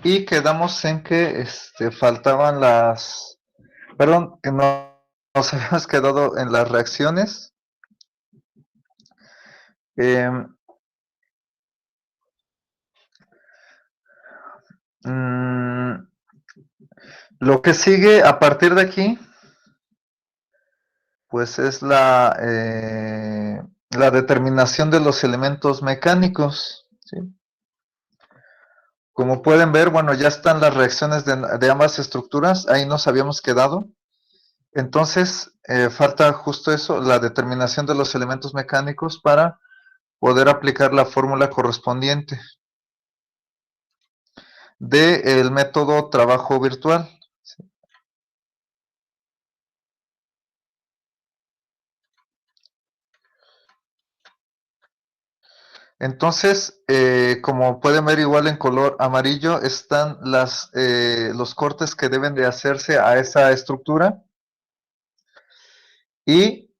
Y quedamos en que faltaban las... Perdón, que no, nos habíamos quedado en las reacciones. Eh, mm, lo que sigue a partir de aquí, pues es la determinación de los elementos mecánicos, ¿sí? Como pueden ver, bueno, ya están las reacciones de ambas estructuras, ahí nos habíamos quedado. Entonces, falta justo eso, la determinación de los elementos mecánicos para poder aplicar la fórmula correspondiente del método trabajo virtual. Entonces, como pueden ver igual en color amarillo, están los cortes que deben de hacerse a esa estructura. Y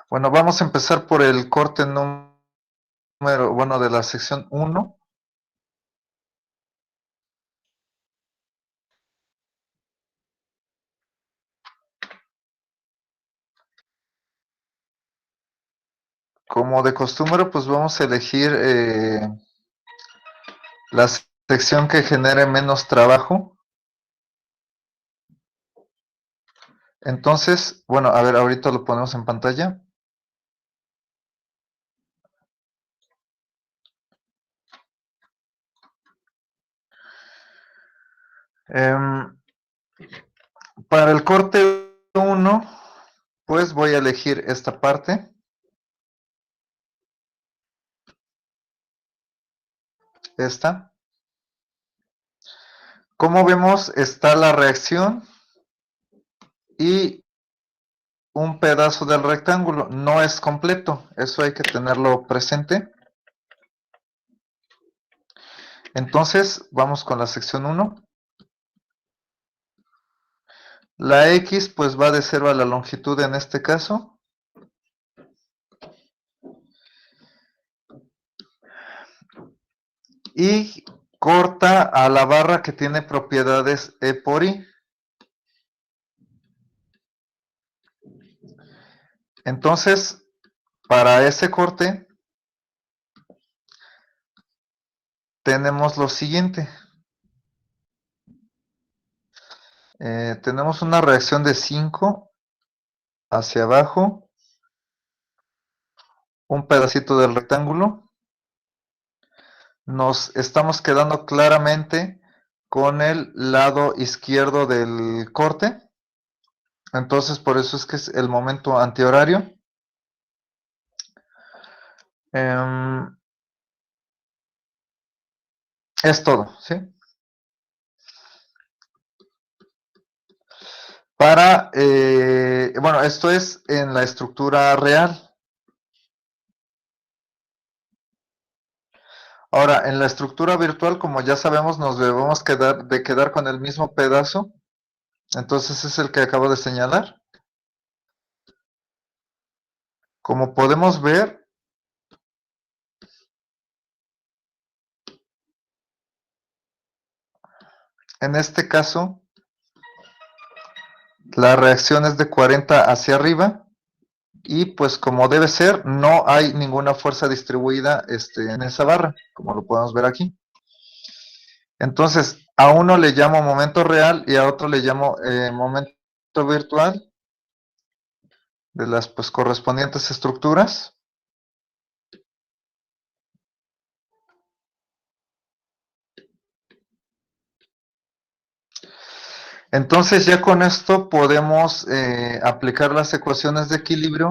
bueno, vamos a empezar por el corte número, bueno, de la sección 1. Como de costumbre, pues vamos a elegir la sección que genere menos trabajo. Entonces, bueno, a ver, ahorita lo ponemos en pantalla. Em, para el corte 1, pues voy a elegir esta parte. Esta. Como vemos, está la reacción y un pedazo del rectángulo. No es completo, eso hay que tenerlo presente. Entonces, vamos con la sección 1. La X pues va de 0 a la longitud en este caso. Y corta a la barra que tiene propiedades E por I. Entonces, para ese corte, tenemos lo siguiente. Tenemos una reacción de 5 hacia abajo, un pedacito del rectángulo. Nos estamos quedando claramente con el lado izquierdo del corte. Entonces, por eso es que es el momento antihorario. Es todo, ¿sí? Bueno, esto es en la estructura real. Ahora, en la estructura virtual, como ya sabemos, nos debemos quedar con el mismo pedazo. Entonces es el que acabo de señalar. Como podemos ver, en este caso, la reacción es de 40 hacia arriba. Y pues como debe ser, no hay ninguna fuerza distribuida en esa barra, como lo podemos ver aquí. Entonces, a uno le llamo momento real y a otro le llamo momento virtual de las pues correspondientes estructuras. Entonces ya con esto podemos aplicar las ecuaciones de equilibrio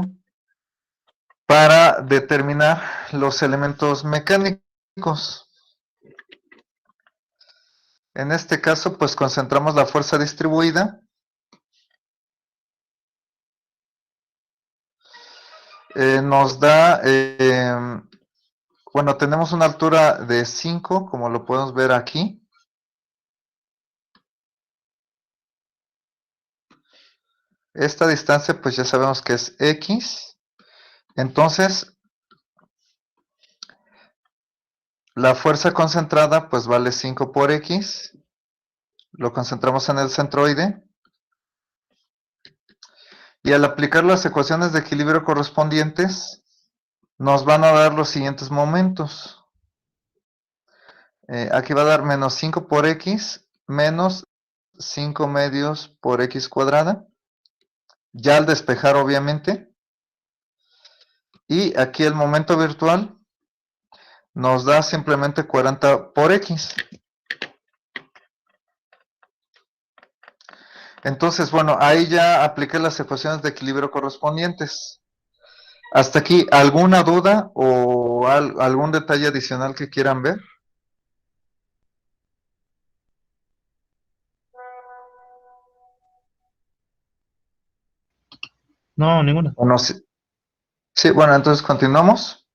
para determinar los elementos mecánicos. En este caso, pues concentramos la fuerza distribuida. Nos da, bueno, tenemos una altura de 5, como lo podemos ver aquí. Esta distancia, pues ya sabemos que es X. Entonces, La fuerza concentrada pues vale 5 por X, lo concentramos en el centroide, y al aplicar las ecuaciones de equilibrio correspondientes, nos van a dar los siguientes momentos. Aquí va a dar menos 5 por X, menos 5 medios por X cuadrada, ya al despejar obviamente, y aquí el momento virtual nos da simplemente 40 por X. Entonces, bueno, ahí ya apliqué las ecuaciones de equilibrio correspondientes. Hasta aquí, ¿alguna duda o algún detalle adicional que quieran ver? No, ninguna. ¿O no? Sí, sí, bueno, entonces continuamos.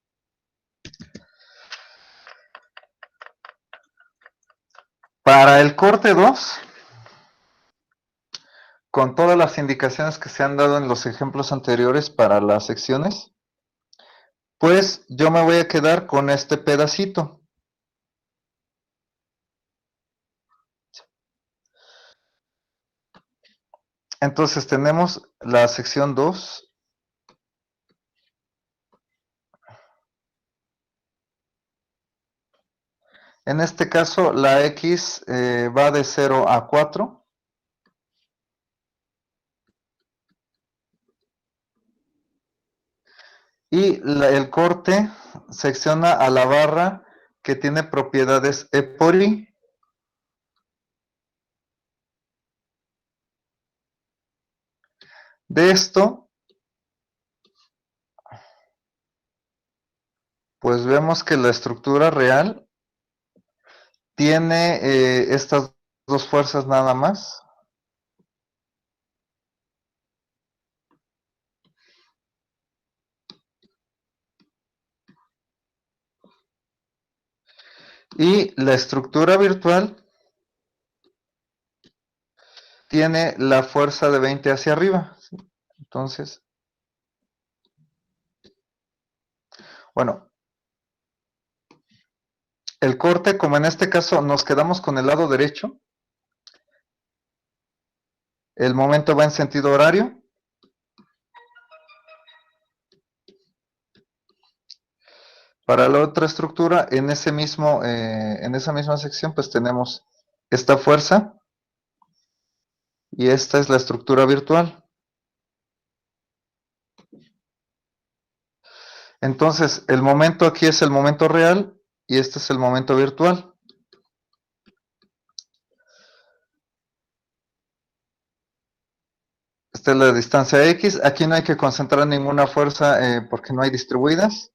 Para el corte 2, con todas las indicaciones que se han dado en los ejemplos anteriores para las secciones, pues yo me voy a quedar con este pedacito. Entonces tenemos la sección 2. En este caso, la X va de 0 a 4. Y el corte secciona a la barra que tiene propiedades E por I. De esto, pues vemos que la estructura real tiene estas dos fuerzas nada más. Y la estructura virtual tiene la fuerza de 20 hacia arriba. Entonces, bueno, el corte, como en este caso nos quedamos con el lado derecho, el momento va en sentido horario. Para la otra estructura, en esa misma sección, pues tenemos esta fuerza y esta es la estructura virtual. Entonces, el momento aquí es el momento real y este es el momento virtual. Esta es la distancia X. Aquí no hay que concentrar ninguna fuerza porque no hay distribuidas.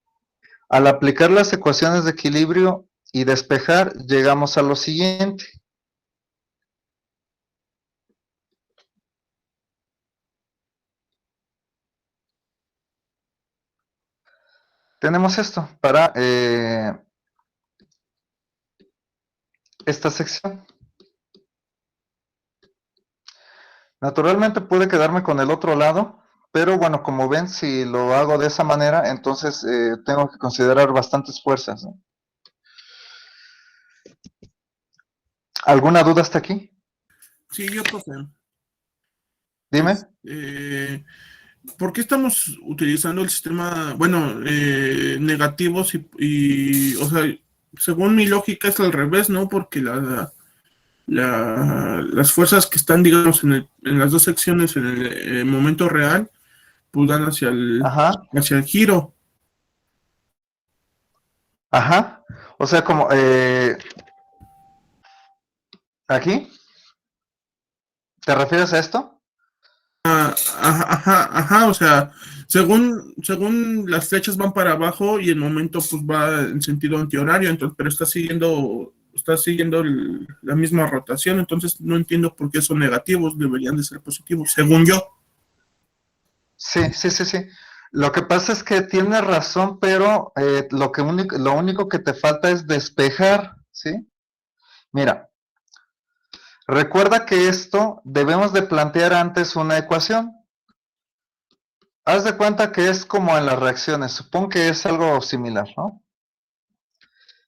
Al aplicar las ecuaciones de equilibrio y despejar, llegamos a lo siguiente. Tenemos esto para esta sección. Naturalmente puede quedarme con el otro lado, pero bueno, como ven, si lo hago de esa manera, entonces tengo que considerar bastantes fuerzas, ¿no? ¿Alguna duda hasta aquí? Sí, yo, profe. Dime. ¿Por qué estamos utilizando el sistema, bueno, negativos o sea, según mi lógica es al revés, ¿no? Porque las fuerzas que están, digamos, en las dos secciones en el momento real, pues dan Ajá, hacia el giro. ajá. O sea, como aquí, ¿te refieres a esto? Ajá, ajá, ajá, o sea, según las flechas van para abajo y el momento pues va en sentido antihorario, entonces, pero está siguiendo la misma rotación, entonces no entiendo por qué son negativos, deberían de ser positivos, según yo. Sí, sí, sí, sí. Lo que pasa es que tienes razón, pero lo único que te falta es despejar, ¿sí? Mira, recuerda que esto debemos de plantear antes una ecuación. Haz de cuenta que es como en las reacciones, supón que es algo similar, ¿no?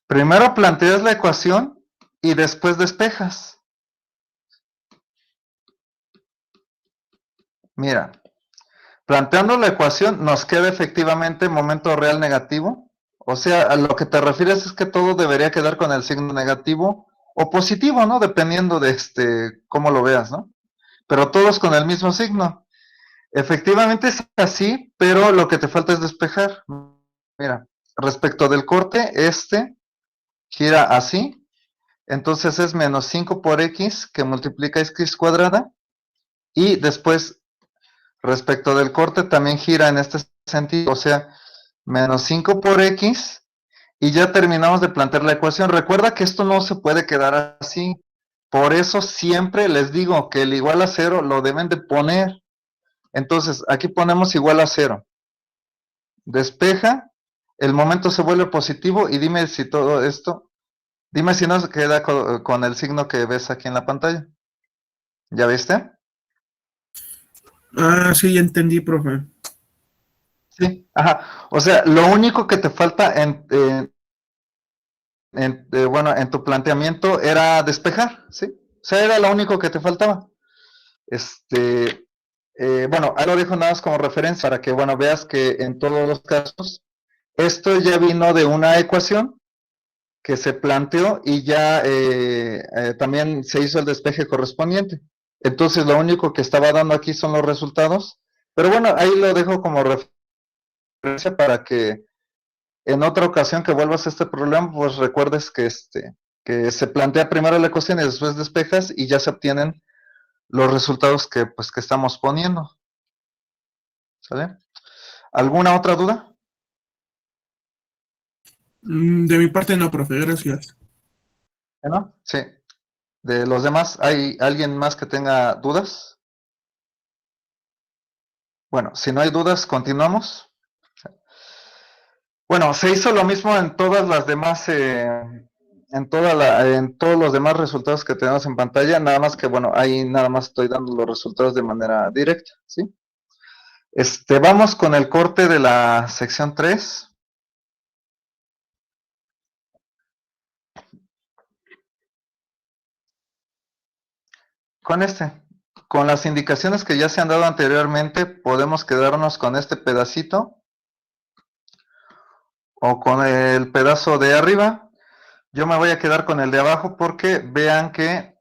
Primero planteas la ecuación y después despejas. Mira, planteando la ecuación nos queda efectivamente momento real negativo. O sea, a lo que te refieres es que todo debería quedar con el signo negativo o positivo, ¿no? Dependiendo de cómo lo veas, ¿no? Pero todos con el mismo signo. Efectivamente es así, pero lo que te falta es despejar. Mira, respecto del corte, gira así, entonces es menos 5 por x que multiplica x cuadrada, y después, respecto del corte, también gira en este sentido, o sea, menos 5 por x, y ya terminamos de plantear la ecuación. Recuerda que esto no se puede quedar así, por eso siempre les digo que el igual a cero lo deben de poner. Entonces, aquí ponemos igual a cero. Despeja, el momento se vuelve positivo y dime si todo esto, dime si no se queda con el signo que ves aquí en la pantalla. ¿Ya viste? Ah, sí, ya entendí, profe. Sí. Ajá. O sea, lo único que te falta bueno, en tu planteamiento era despejar, ¿sí? O sea, era lo único que te faltaba. Bueno, ahí lo dejo nada más como referencia para que, bueno, veas que en todos los casos, esto ya vino de una ecuación que se planteó y ya también se hizo el despeje correspondiente. Entonces, lo único que estaba dando aquí son los resultados. Pero bueno, ahí lo dejo como referencia para que en otra ocasión que vuelvas a este problema, pues recuerdes que se plantea primero la ecuación y después despejas y ya se obtienen los resultados que estamos poniendo. ¿Sale? ¿Alguna otra duda? De mi parte no, profe, gracias. ¿No? Sí. De los demás, ¿hay alguien más que tenga dudas? Bueno, si no hay dudas, continuamos. Bueno, se hizo lo mismo en todas las demás, en todos los demás resultados que tenemos en pantalla, nada más que, bueno, ahí nada más estoy dando los resultados de manera directa, ¿sí? Vamos con el corte de la sección 3. Con con las indicaciones que ya se han dado anteriormente, podemos quedarnos con este pedacito o con el pedazo de arriba. Yo me voy a quedar con el de abajo porque vean que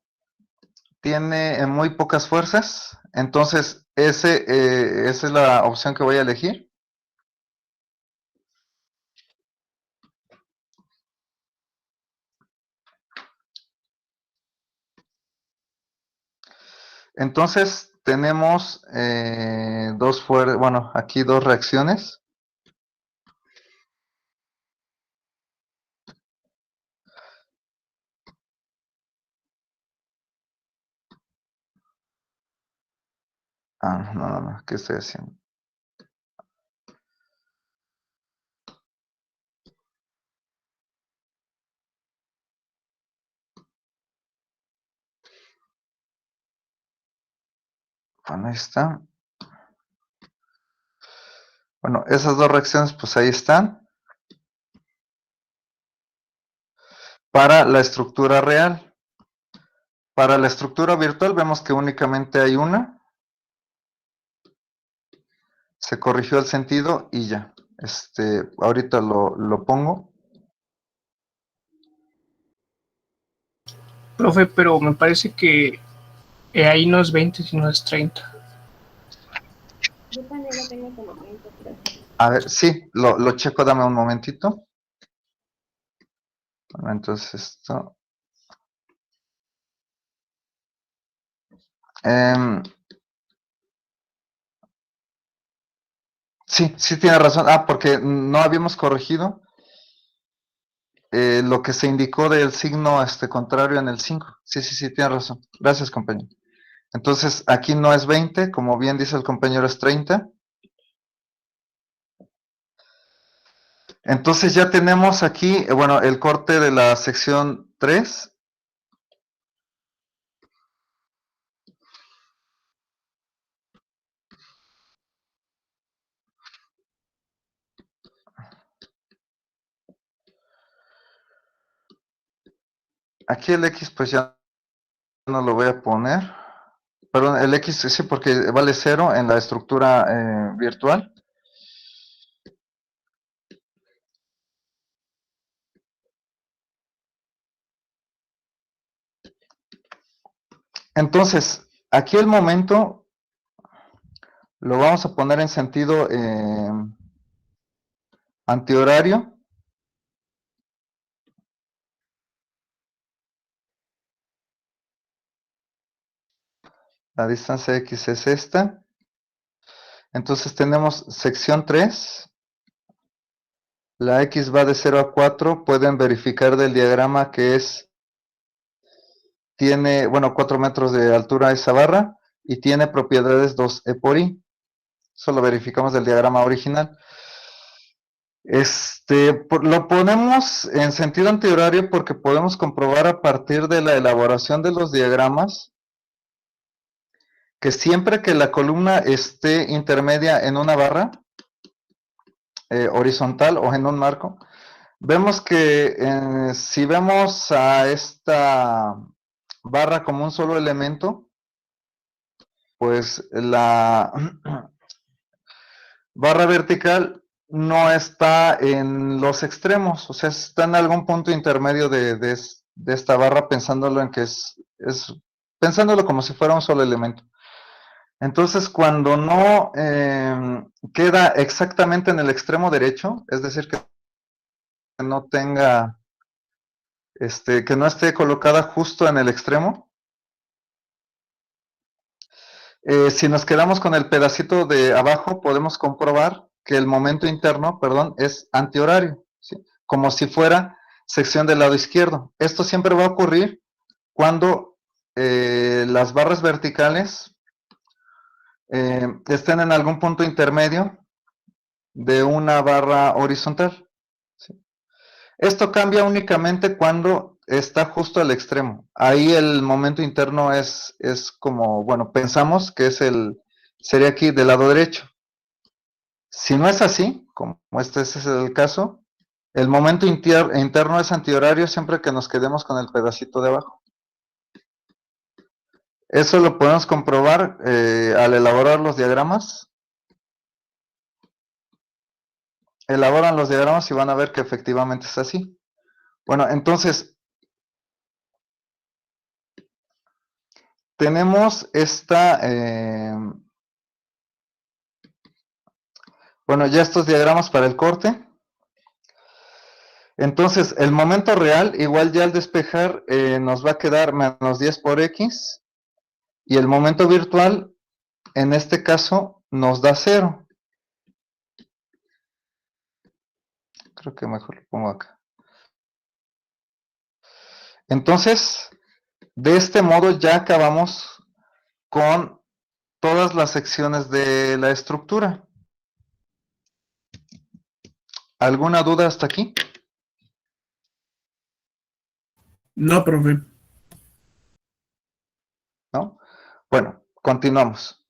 tiene muy pocas fuerzas. Entonces, esa es la opción que voy a elegir. Entonces, tenemos bueno, aquí dos reacciones. Ah, no, ¿qué estoy haciendo? Bueno, ahí está. Bueno, esas dos reacciones, pues ahí están. Para la estructura real. Para la estructura virtual vemos que únicamente hay una. Se corrigió el sentido y ya. Ahorita lo pongo. Profe, pero me parece que ahí no es 20, sino es 30. Yo también lo tengo como 30, pero... A ver, sí, lo checo, dame un momentito. Bueno, entonces esto. Sí, tiene razón. Ah, porque no habíamos corregido lo que se indicó del signo contrario en el 5. Sí, tiene razón. Gracias, compañero. Entonces, aquí no es 20, como bien dice el compañero, es 30. Entonces ya tenemos aquí, bueno, el corte de la sección 3. Aquí el X pues ya no lo voy a poner. Perdón, el X sí, porque vale 0 en la estructura virtual. Entonces, aquí el momento lo vamos a poner en sentido antihorario. La distancia X es esta. Entonces tenemos sección 3. La X va de 0 a 4. Pueden verificar del diagrama que tiene, bueno, 4 metros de altura esa barra y tiene propiedades 2E por I. Eso lo verificamos del diagrama original. Lo ponemos en sentido antihorario porque podemos comprobar a partir de la elaboración de los diagramas que siempre que la columna esté intermedia en una barra horizontal o en un marco, vemos que si vemos a esta barra como un solo elemento, pues la barra vertical no está en los extremos, o sea, está en algún punto intermedio de esta barra, pensándolo en que pensándolo como si fuera un solo elemento. Entonces, cuando no queda exactamente en el extremo derecho, es decir, que no tenga, que no esté colocada justo en el extremo, si nos quedamos con el pedacito de abajo, podemos comprobar que el momento interno, perdón, es antihorario, ¿sí? Como si fuera sección del lado izquierdo. Esto siempre va a ocurrir cuando las barras verticales estén en algún punto intermedio de una barra horizontal, ¿sí? Esto cambia únicamente cuando está justo al extremo. Ahí el momento interno es como, bueno, pensamos que sería aquí del lado derecho. Si no es así, como este es el caso, el momento interno es antihorario siempre que nos quedemos con el pedacito de abajo. Eso lo podemos comprobar al elaborar los diagramas. Elaboran los diagramas y van a ver que efectivamente es así. Bueno, entonces, tenemos bueno, ya estos diagramas para el corte. Entonces, el momento real, igual ya al despejar, nos va a quedar menos 10 por X. Y el momento virtual, en este caso, nos da 0. Creo que mejor lo pongo acá. Entonces, de este modo ya acabamos con todas las secciones de la estructura. ¿Alguna duda hasta aquí? No, profe. ¿No? Bueno, continuamos.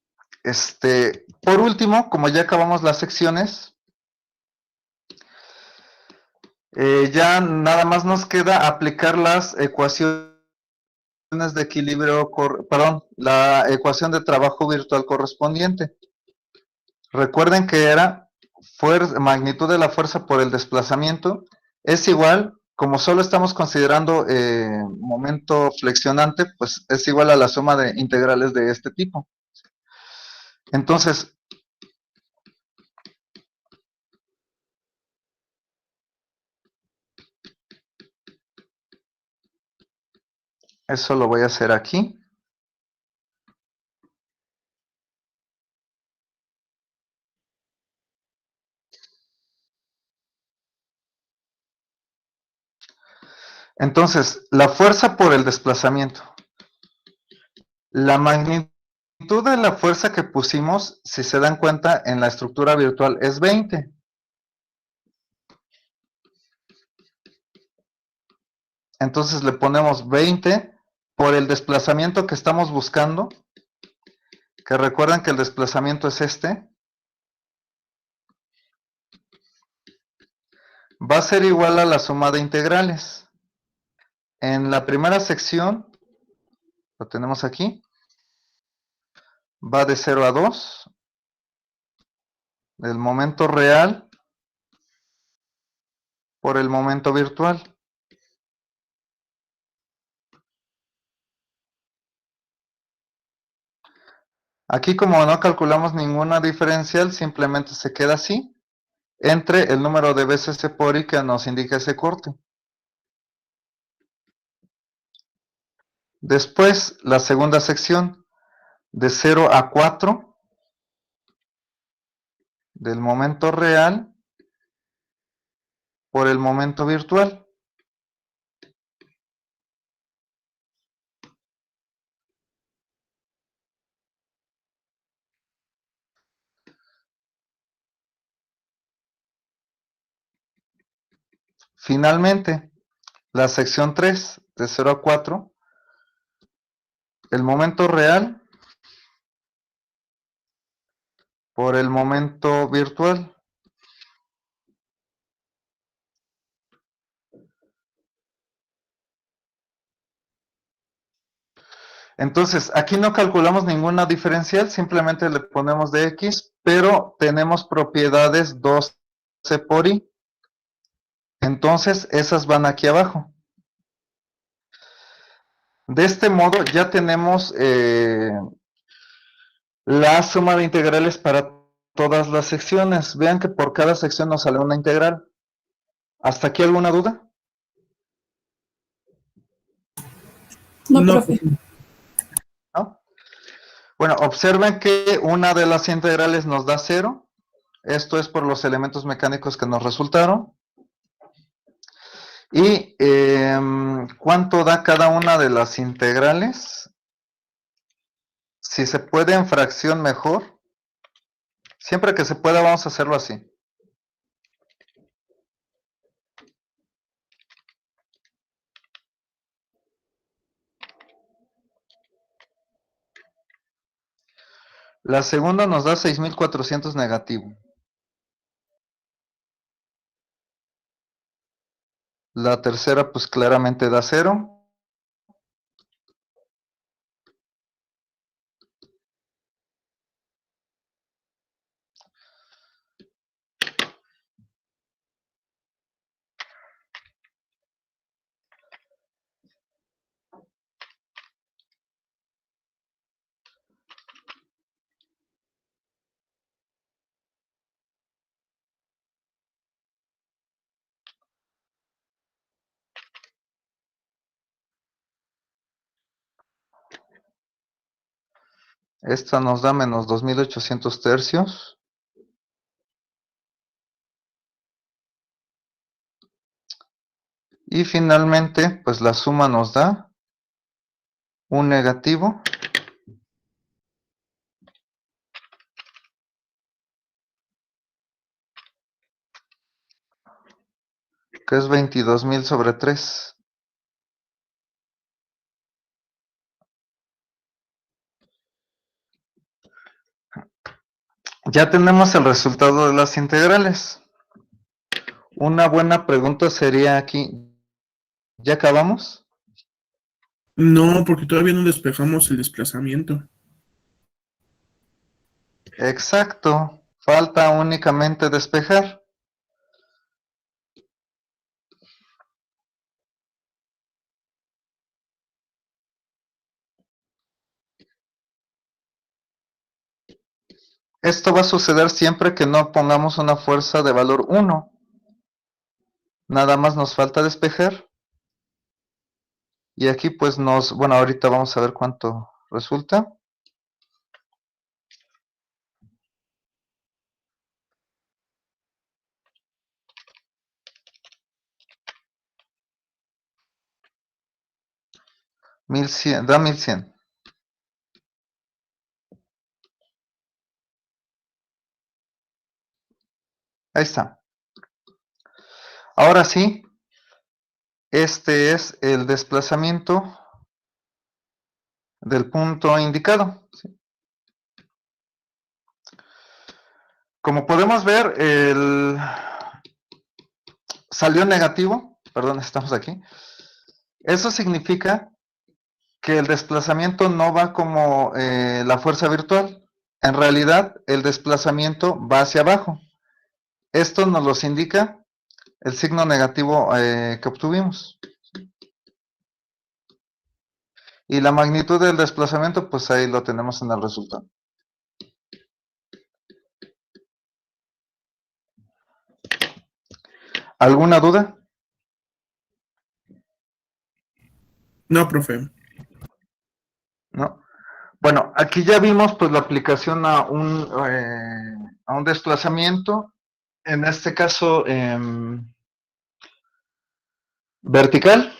Por último, como ya acabamos las secciones, ya nada más nos queda aplicar las ecuaciones de equilibrio, perdón, la ecuación de trabajo virtual correspondiente. Recuerden que era magnitud de la fuerza por el desplazamiento es igual, como solo estamos considerando momento flexionante, pues es igual a la suma de integrales de este tipo. Entonces, eso lo voy a hacer aquí. Entonces, la fuerza por el desplazamiento. La magnitud de la fuerza que pusimos, si se dan cuenta, en la estructura virtual es 20. Entonces le ponemos 20 por el desplazamiento que estamos buscando, que recuerden que el desplazamiento es va a ser igual a la suma de integrales. En la primera sección, lo tenemos aquí, va de 0 a 2, del momento real por el momento virtual. Aquí, como no calculamos ninguna diferencial, simplemente se queda así, entre el número de veces por i que nos indica ese corte. Después, la segunda sección, de 0 a 4, del momento real por el momento virtual. Finalmente, la sección 3, de 0 a 4, el momento real por el momento virtual. Entonces, aquí no calculamos ninguna diferencial, simplemente le ponemos de x, pero tenemos propiedades 12 por i. Entonces, esas van aquí abajo. De este modo, ya tenemos la suma de integrales para todas las secciones. Vean que por cada sección nos sale una integral. ¿Hasta aquí alguna duda? No, profe. ¿No? Bueno, observen que una de las integrales nos da 0. Esto es por los elementos mecánicos que nos resultaron. ¿Y cuánto da cada una de las integrales? Si se puede en fracción, mejor. Siempre que se pueda, vamos a hacerlo así. La segunda nos da 6400 negativo. La tercera, pues claramente da 0. Esta nos da menos 2800 tercios. Y finalmente, pues la suma nos da un negativo. Que es 22.000 sobre 3. Ya tenemos el resultado de las integrales. Una buena pregunta sería aquí, ¿ya acabamos? no, porque todavía no despejamos el desplazamiento. Exacto, falta únicamente despejar. Esto va a suceder siempre que no pongamos una fuerza de valor 1. Nada más nos falta despejar. Y aquí pues bueno, ahorita vamos a ver cuánto resulta. Da 1100. Ahí está. Ahora sí, este es el desplazamiento del punto indicado. ¿Sí? Como podemos ver, salió negativo. Perdón, estamos aquí. Eso significa que el desplazamiento no va como la fuerza virtual. En realidad, el desplazamiento va hacia abajo. Esto nos los indica el signo negativo que obtuvimos. Y la magnitud del desplazamiento, pues ahí lo tenemos en el resultado. ¿Alguna duda? No, profe. ¿No? Bueno, aquí ya vimos pues la aplicación a un desplazamiento, en este caso vertical.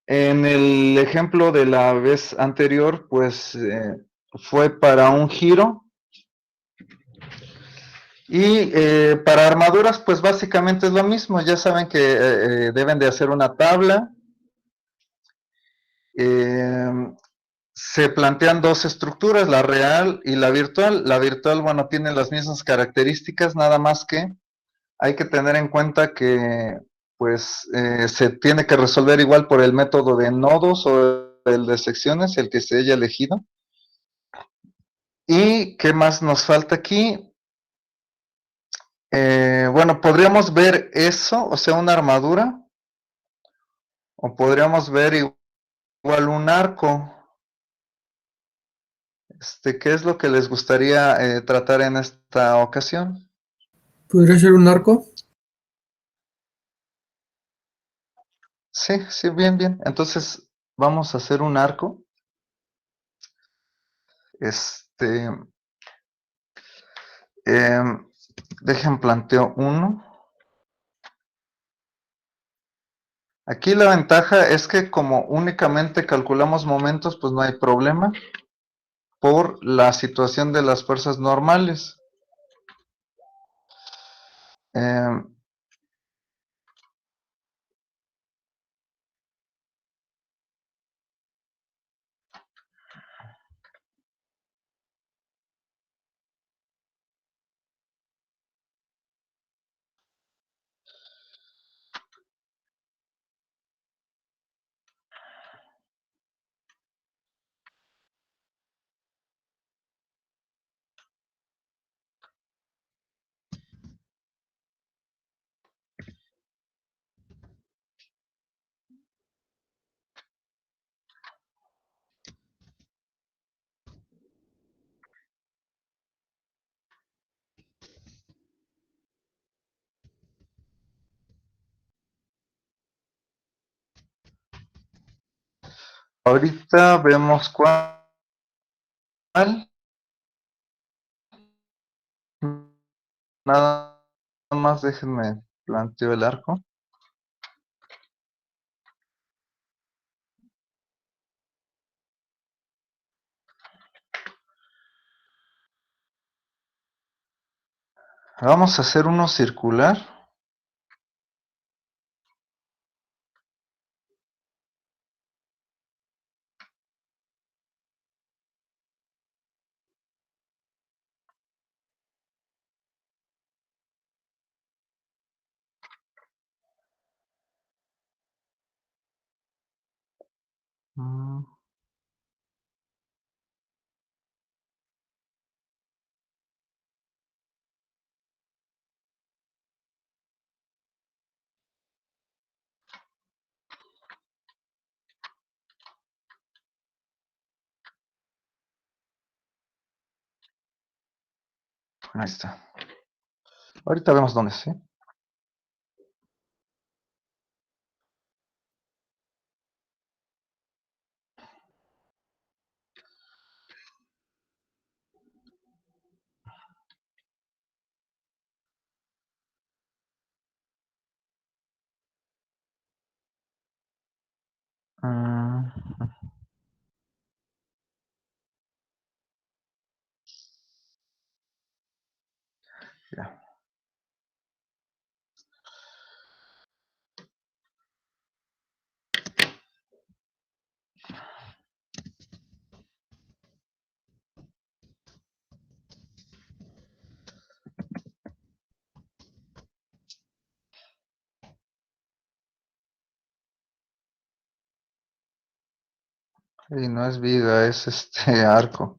En el ejemplo de la vez anterior, pues fue para un giro. Y para armaduras, pues básicamente es lo mismo. Ya saben que deben de hacer una tabla. Se plantean dos estructuras, la real y la virtual. La virtual, bueno, tiene las mismas características, nada más que hay que tener en cuenta que pues se tiene que resolver igual por el método de nodos o el de secciones, el que se haya elegido. ¿Y qué más nos falta aquí? Bueno, podríamos ver eso, o sea, una armadura, o podríamos ver igual un arco. ¿Qué es lo que les gustaría tratar en esta ocasión? ¿Podría ser un arco? Sí, sí, bien, bien. Entonces, vamos a hacer un arco. Este, dejen planteo uno. Aquí la ventaja es que como únicamente calculamos momentos, pues no hay problema por la situación de las fuerzas normales. Eh, ahorita vemos cuál. Nada más déjenme planteo el arco. Vamos a hacer uno circular. Mm, Ahí está. Ahorita vemos dónde, ¿sí? Mm, ya. Y no es viga, es arco.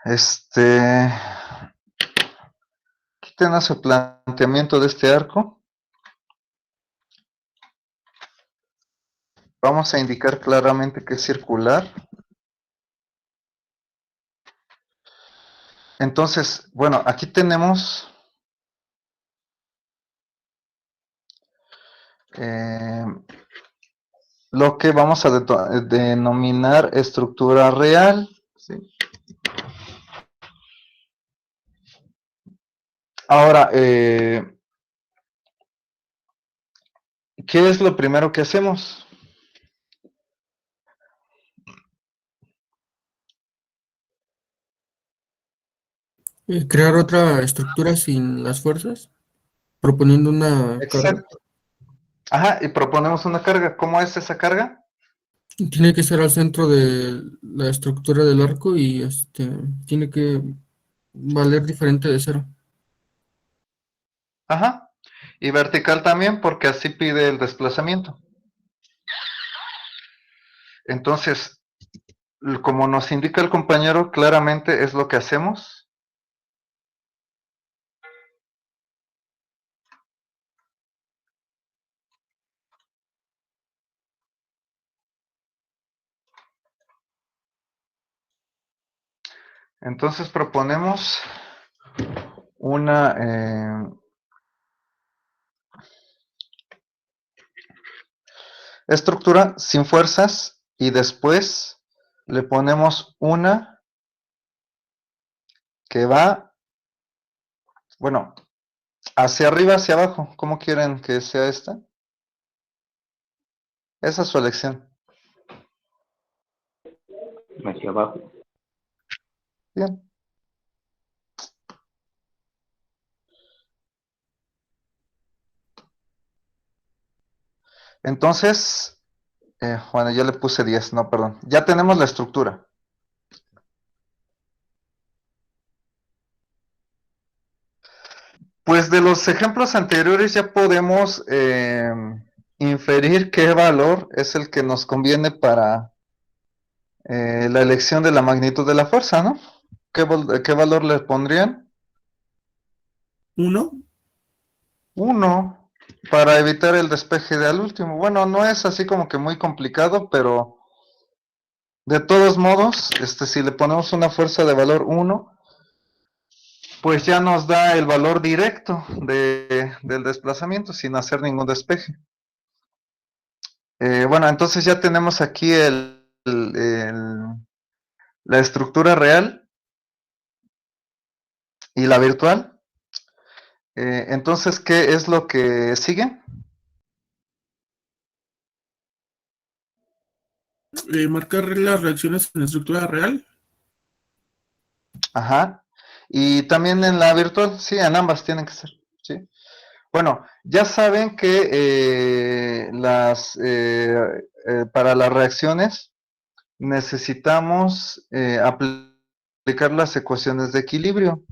Aquí tenemos el planteamiento de este arco. Vamos a indicar claramente que es circular. Entonces, bueno, aquí tenemos lo que vamos a denominar estructura real. ¿Sí? Ahora, ¿qué es lo primero que hacemos? Crear otra estructura sin las fuerzas, proponiendo una carga. Exacto. Ajá, y proponemos una carga. ¿Cómo es esa carga? Tiene que ser al centro de la estructura del arco y tiene que valer diferente de cero. Ajá. Y vertical también, porque así pide el desplazamiento. Entonces, como nos indica el compañero, claramente es lo que hacemos. Entonces proponemos una estructura sin fuerzas y después le ponemos una que va, bueno, hacia arriba, hacia abajo. ¿Cómo quieren que sea esta? Esa es su elección. Hacia abajo. Bien. Entonces, bueno, yo le puse 10, no, perdón. Ya tenemos la estructura. Pues de los ejemplos anteriores ya podemos inferir qué valor es el que nos conviene para la elección de la magnitud de la fuerza, ¿no? ¿Qué valor le pondrían? 1. 1, para evitar el despeje del último. Bueno, no es así como que muy complicado, pero de todos modos, si le ponemos una fuerza de valor 1, pues ya nos da el valor directo del desplazamiento sin hacer ningún despeje. Bueno, entonces ya tenemos aquí la estructura real y la virtual. Entonces, ¿qué es lo que sigue? Marcar las reacciones en la estructura real. Ajá. Y también en la virtual, sí, en ambas tienen que ser. ¿Sí? Bueno, ya saben que para las reacciones necesitamos aplicar las ecuaciones de equilibrio.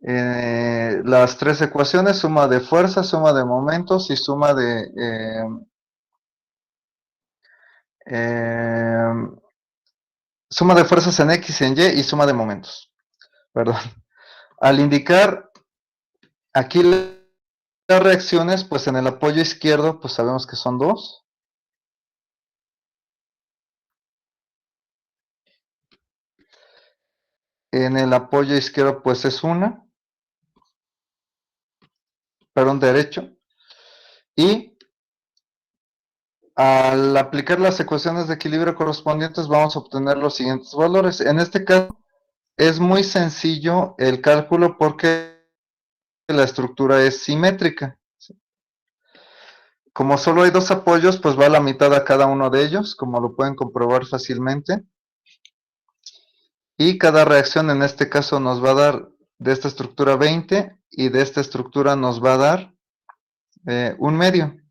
Las tres ecuaciones, suma de fuerzas, suma de momentos y eh, suma de fuerzas en X, en Y y suma de momentos. Perdón. Al indicar aquí las reacciones, pues en el apoyo izquierdo, pues sabemos que son 2. En el apoyo izquierdo, pues es 1. Perdón, derecho. Y al aplicar las ecuaciones de equilibrio correspondientes, vamos a obtener los siguientes valores. En este caso, es muy sencillo el cálculo porque la estructura es simétrica. Como solo hay 2 apoyos, pues va a la mitad a cada uno de ellos, como lo pueden comprobar fácilmente. Y cada reacción en este caso nos va a dar de esta estructura 20 y de esta estructura nos va a dar 1/2.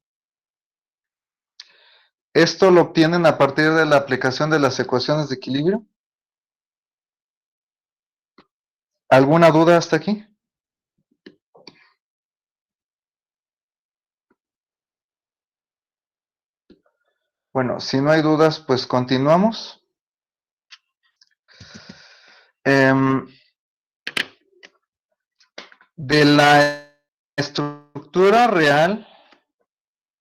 Esto lo obtienen a partir de la aplicación de las ecuaciones de equilibrio. ¿Alguna duda hasta aquí? Bueno, si no hay dudas, pues continuamos. De la estructura real,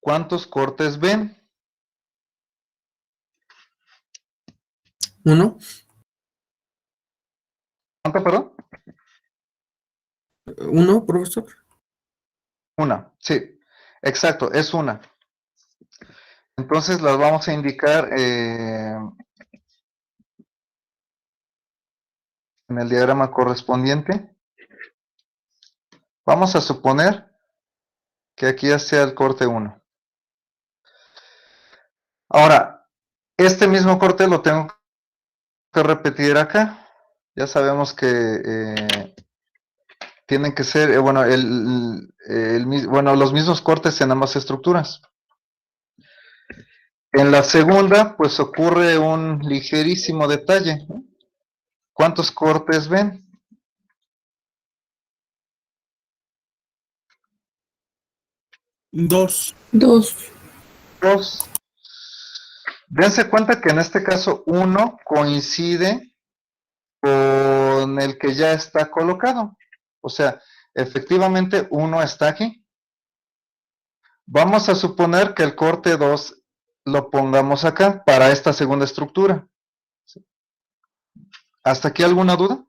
¿cuántos cortes ven? 1. ¿Cuánto, perdón? 1, profesor. Una, sí, exacto, es una. Entonces las vamos a indicar en el diagrama correspondiente. Vamos a suponer que aquí ya sea el corte 1. Ahora, este mismo corte lo tengo que repetir acá. Ya sabemos que tienen que ser, bueno, los mismos cortes en ambas estructuras. En la segunda, pues ocurre un ligerísimo detalle. ¿Cuántos cortes ven? 2. 2. 2. Dense cuenta que en este caso 1 coincide con el que ya está colocado. O sea, efectivamente 1 está aquí. Vamos a suponer que el corte 2 lo pongamos acá para esta segunda estructura. ¿Hasta aquí alguna duda?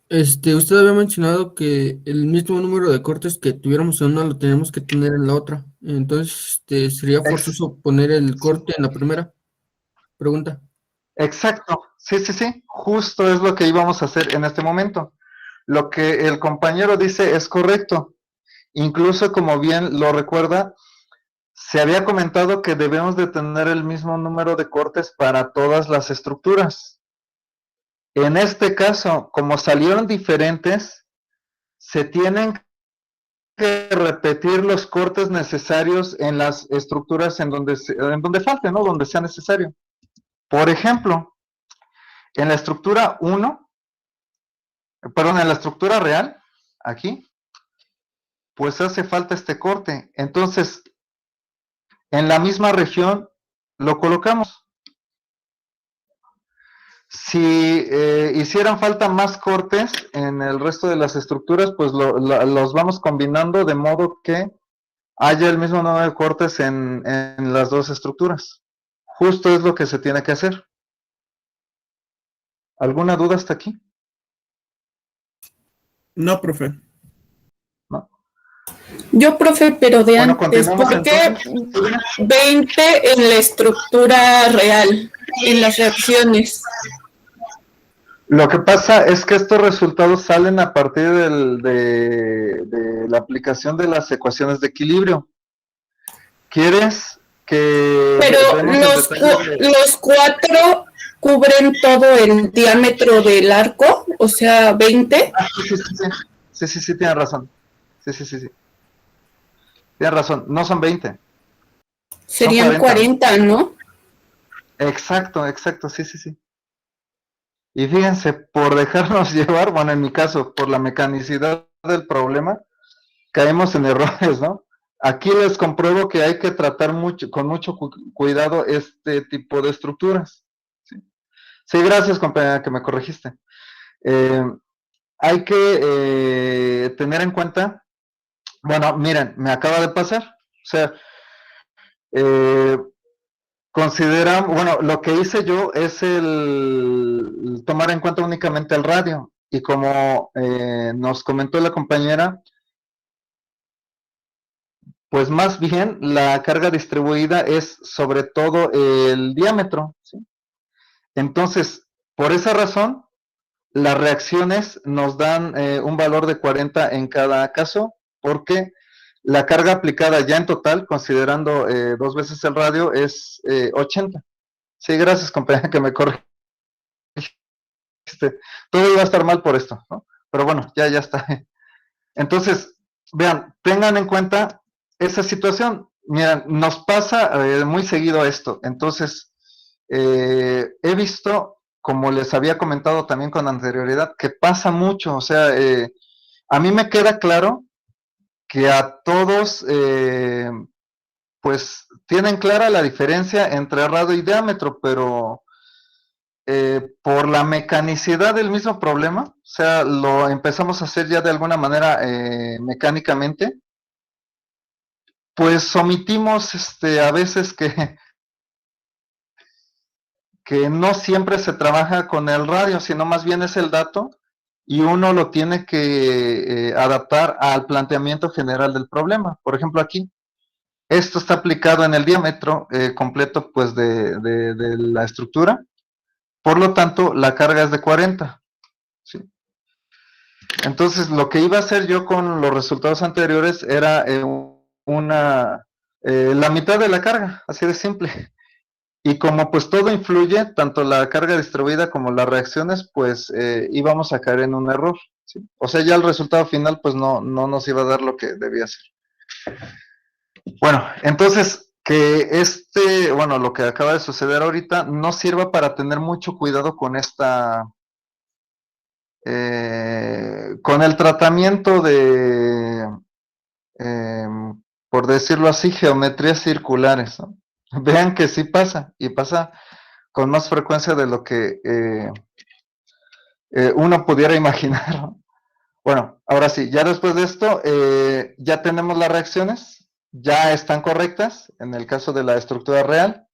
Usted había mencionado que el mismo número de cortes que tuviéramos en una lo tenemos que tener en la otra. Entonces, sería forzoso poner el corte en la primera pregunta. Exacto, sí, sí, sí, justo es lo que íbamos a hacer en este momento. Lo que el compañero dice es correcto. Incluso, como bien lo recuerda, se había comentado que debemos de tener el mismo número de cortes para todas las estructuras. En este caso, como salieron diferentes, se tienen que repetir los cortes necesarios en las estructuras en donde falte, ¿no? Donde sea necesario. Por ejemplo, en la estructura 1, perdón, en la estructura real, aquí, pues hace falta este corte. Entonces, en la misma región lo colocamos. Si hicieran falta más cortes en el resto de las estructuras, pues los vamos combinando de modo que haya el mismo número de cortes en las dos estructuras. Justo es lo que se tiene que hacer. ¿Alguna duda hasta aquí? No, profe. ¿No? Yo, profe, pero de Bueno, antes, continuamos ¿por qué entonces. 20 en la estructura real, en las reacciones? Lo que pasa es que estos resultados salen a partir de la aplicación de las ecuaciones de equilibrio. ¿Quieres que Pero demos el detalle de... los 4 cubren todo el diámetro del arco, o sea, 20. Ah, sí, tienes razón. Sí. Tienes razón, no son 20, son Serían 40. 40, ¿no? Exacto, sí. Y fíjense, por dejarnos llevar, bueno, en mi caso, por la mecanicidad del problema, caemos en errores, ¿no? Aquí les compruebo que hay que tratar con mucho cuidado este tipo de estructuras. Sí, gracias, compañera, que me corregiste. Hay que tener en cuenta, bueno, miren, me acaba de pasar, o sea, bueno, lo que hice yo es el tomar en cuenta únicamente el radio, y como nos comentó la compañera, pues más bien la carga distribuida es sobre todo el diámetro, ¿sí? Entonces, por esa razón, las reacciones nos dan un valor de 40 en cada caso, porque la carga aplicada ya en total, considerando 2 veces el radio, es 80. Sí, gracias, compañera, que me corregiste. Todo iba a estar mal por esto, ¿no? Pero bueno, ya está. Entonces, vean, tengan en cuenta esa situación. Miren, nos pasa muy seguido esto. Entonces, he visto, como les había comentado también con anterioridad, que pasa mucho. O sea, a mí me queda claro que a todos, pues, tienen clara la diferencia entre radio y diámetro, pero por la mecanicidad del mismo problema, o sea, lo empezamos a hacer ya de alguna manera mecánicamente, pues omitimos a veces que no siempre se trabaja con el radio, sino más bien es el dato y uno lo tiene que adaptar al planteamiento general del problema. Por ejemplo, aquí, esto está aplicado en el diámetro completo pues de la estructura, por lo tanto, la carga es de 40. ¿Sí? Entonces, lo que iba a hacer yo con los resultados anteriores era la mitad de la carga, así de simple. Y como pues todo influye, tanto la carga distribuida como las reacciones, pues íbamos a caer en un error. ¿Sí? O sea, ya el resultado final pues no nos iba a dar lo que debía ser. Bueno, entonces que bueno, lo que acaba de suceder ahorita no sirva para tener mucho cuidado con con el tratamiento de, por decirlo así, geometrías circulares, ¿no? Vean que sí pasa, y pasa con más frecuencia de lo que uno pudiera imaginar, ¿no? Bueno, ahora sí, ya después de esto, ya tenemos las reacciones, ya están correctas, en el caso de la estructura real.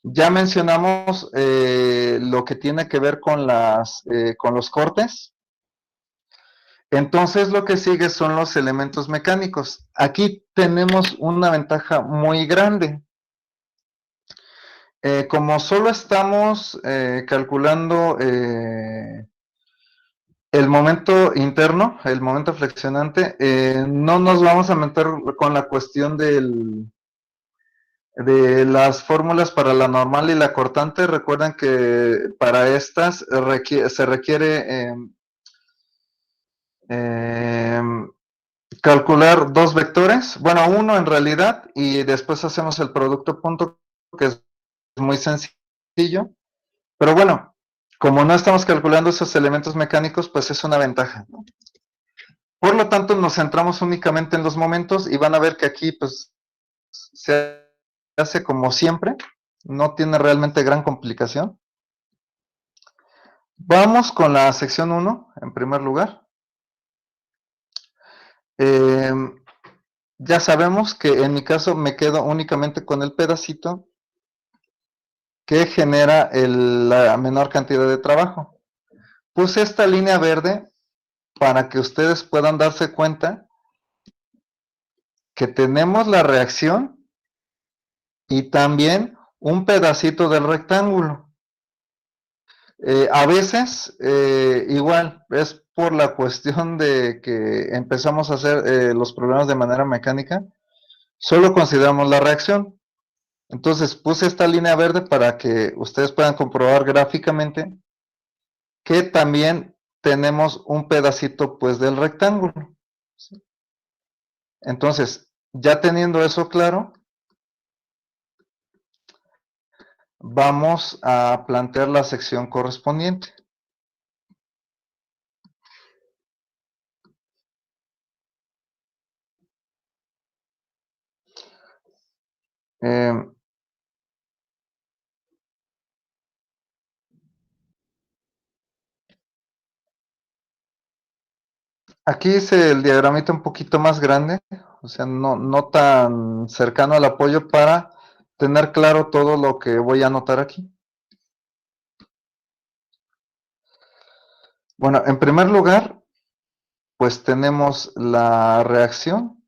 Ya mencionamos lo que tiene que ver con los cortes. Entonces lo que sigue son los elementos mecánicos. Aquí tenemos una ventaja muy grande. Como solo estamos calculando el momento interno, el momento flexionante, no nos vamos a meter con la cuestión de las fórmulas para la normal y la cortante. Recuerden que para estas se requiere calcular 2 vectores, bueno, uno en realidad, y después hacemos el producto punto, que es muy sencillo, pero bueno, como no estamos calculando esos elementos mecánicos, pues es una ventaja, ¿no? Por lo tanto, nos centramos únicamente en los momentos y van a ver que aquí pues se hace como siempre, no tiene realmente gran complicación. Vamos con la sección 1, en primer lugar. Ya sabemos que en mi caso me quedo únicamente con el pedacito que genera la menor cantidad de trabajo. Puse esta línea verde para que ustedes puedan darse cuenta que tenemos la reacción y también un pedacito del rectángulo. A veces, igual, es por la cuestión de que empezamos a hacer los problemas de manera mecánica, solo consideramos la reacción. Entonces puse esta línea verde para que ustedes puedan comprobar gráficamente que también tenemos un pedacito pues del rectángulo. ¿Sí? Entonces, ya teniendo eso claro, vamos a plantear la sección correspondiente. Aquí hice el diagramita un poquito más grande, o sea, no tan cercano al apoyo para tener claro todo lo que voy a anotar aquí. Bueno, en primer lugar, pues tenemos la reacción.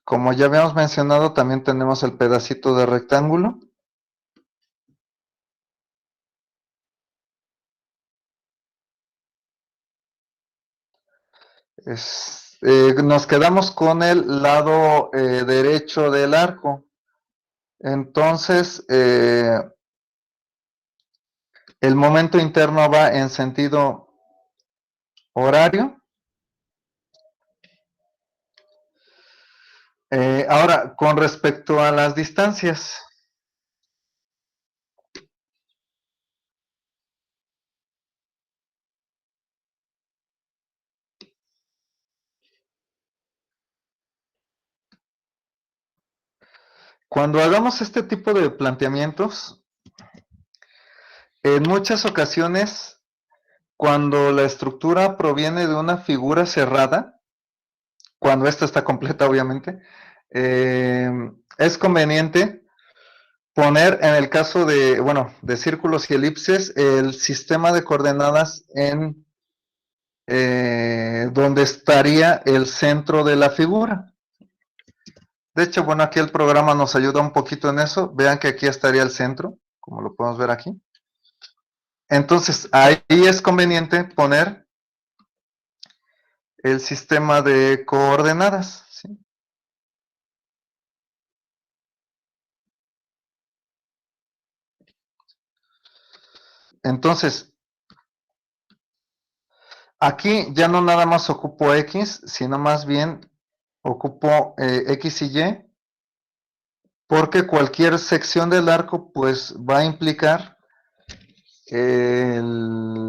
Como ya habíamos mencionado, también tenemos el pedacito de rectángulo. Nos quedamos con el lado derecho del arco. Entonces, el momento interno va en sentido horario. Ahora, con respecto a las distancias. Cuando hagamos este tipo de planteamientos, en muchas ocasiones, cuando la estructura proviene de una figura cerrada, cuando esta está completa obviamente, es conveniente poner en el caso de, bueno, de círculos y elipses, el sistema de coordenadas en donde estaría el centro de la figura. De hecho, bueno, aquí el programa nos ayuda un poquito en eso. Vean que aquí estaría el centro, como lo podemos ver aquí. Entonces, ahí es conveniente poner el sistema de coordenadas, ¿sí? Entonces, aquí ya no nada más ocupo X, sino más bien ocupo X y Y, porque cualquier sección del arco pues va a implicar el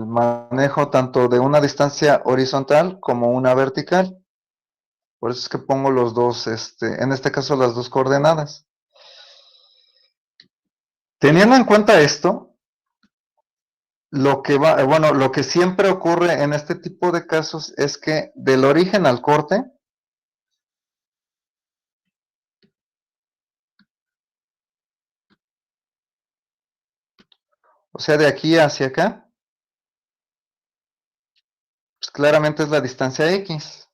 manejo tanto de una distancia horizontal como una vertical. Por eso es que pongo los dos, en este caso las dos coordenadas. Teniendo en cuenta esto, lo que siempre ocurre en este tipo de casos es que del origen al corte, o sea, de aquí hacia acá, pues claramente es la distancia X,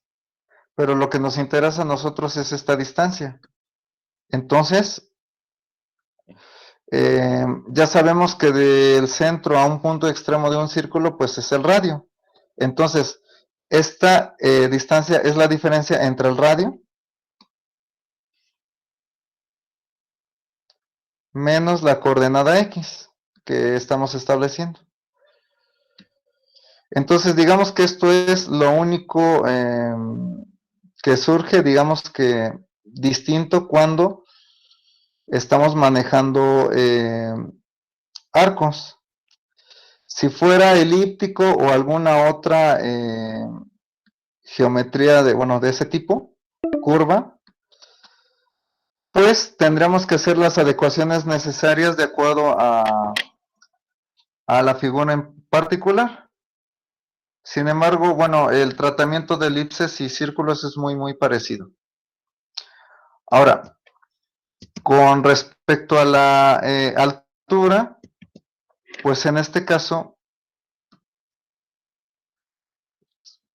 pero lo que nos interesa a nosotros es esta distancia. Entonces, ya sabemos que del centro a un punto extremo de un círculo, pues es el radio. Entonces, esta distancia es la diferencia entre el radio menos la coordenada X que estamos estableciendo. Entonces, digamos que esto es lo único que surge, digamos que distinto cuando estamos manejando arcos. Si fuera elíptico o alguna otra geometría de ese tipo, curva, pues tendremos que hacer las adecuaciones necesarias de acuerdo a la figura en particular. Sin embargo, bueno, el tratamiento de elipses y círculos es muy, muy parecido. Ahora, Con respecto a la altura, pues en este caso,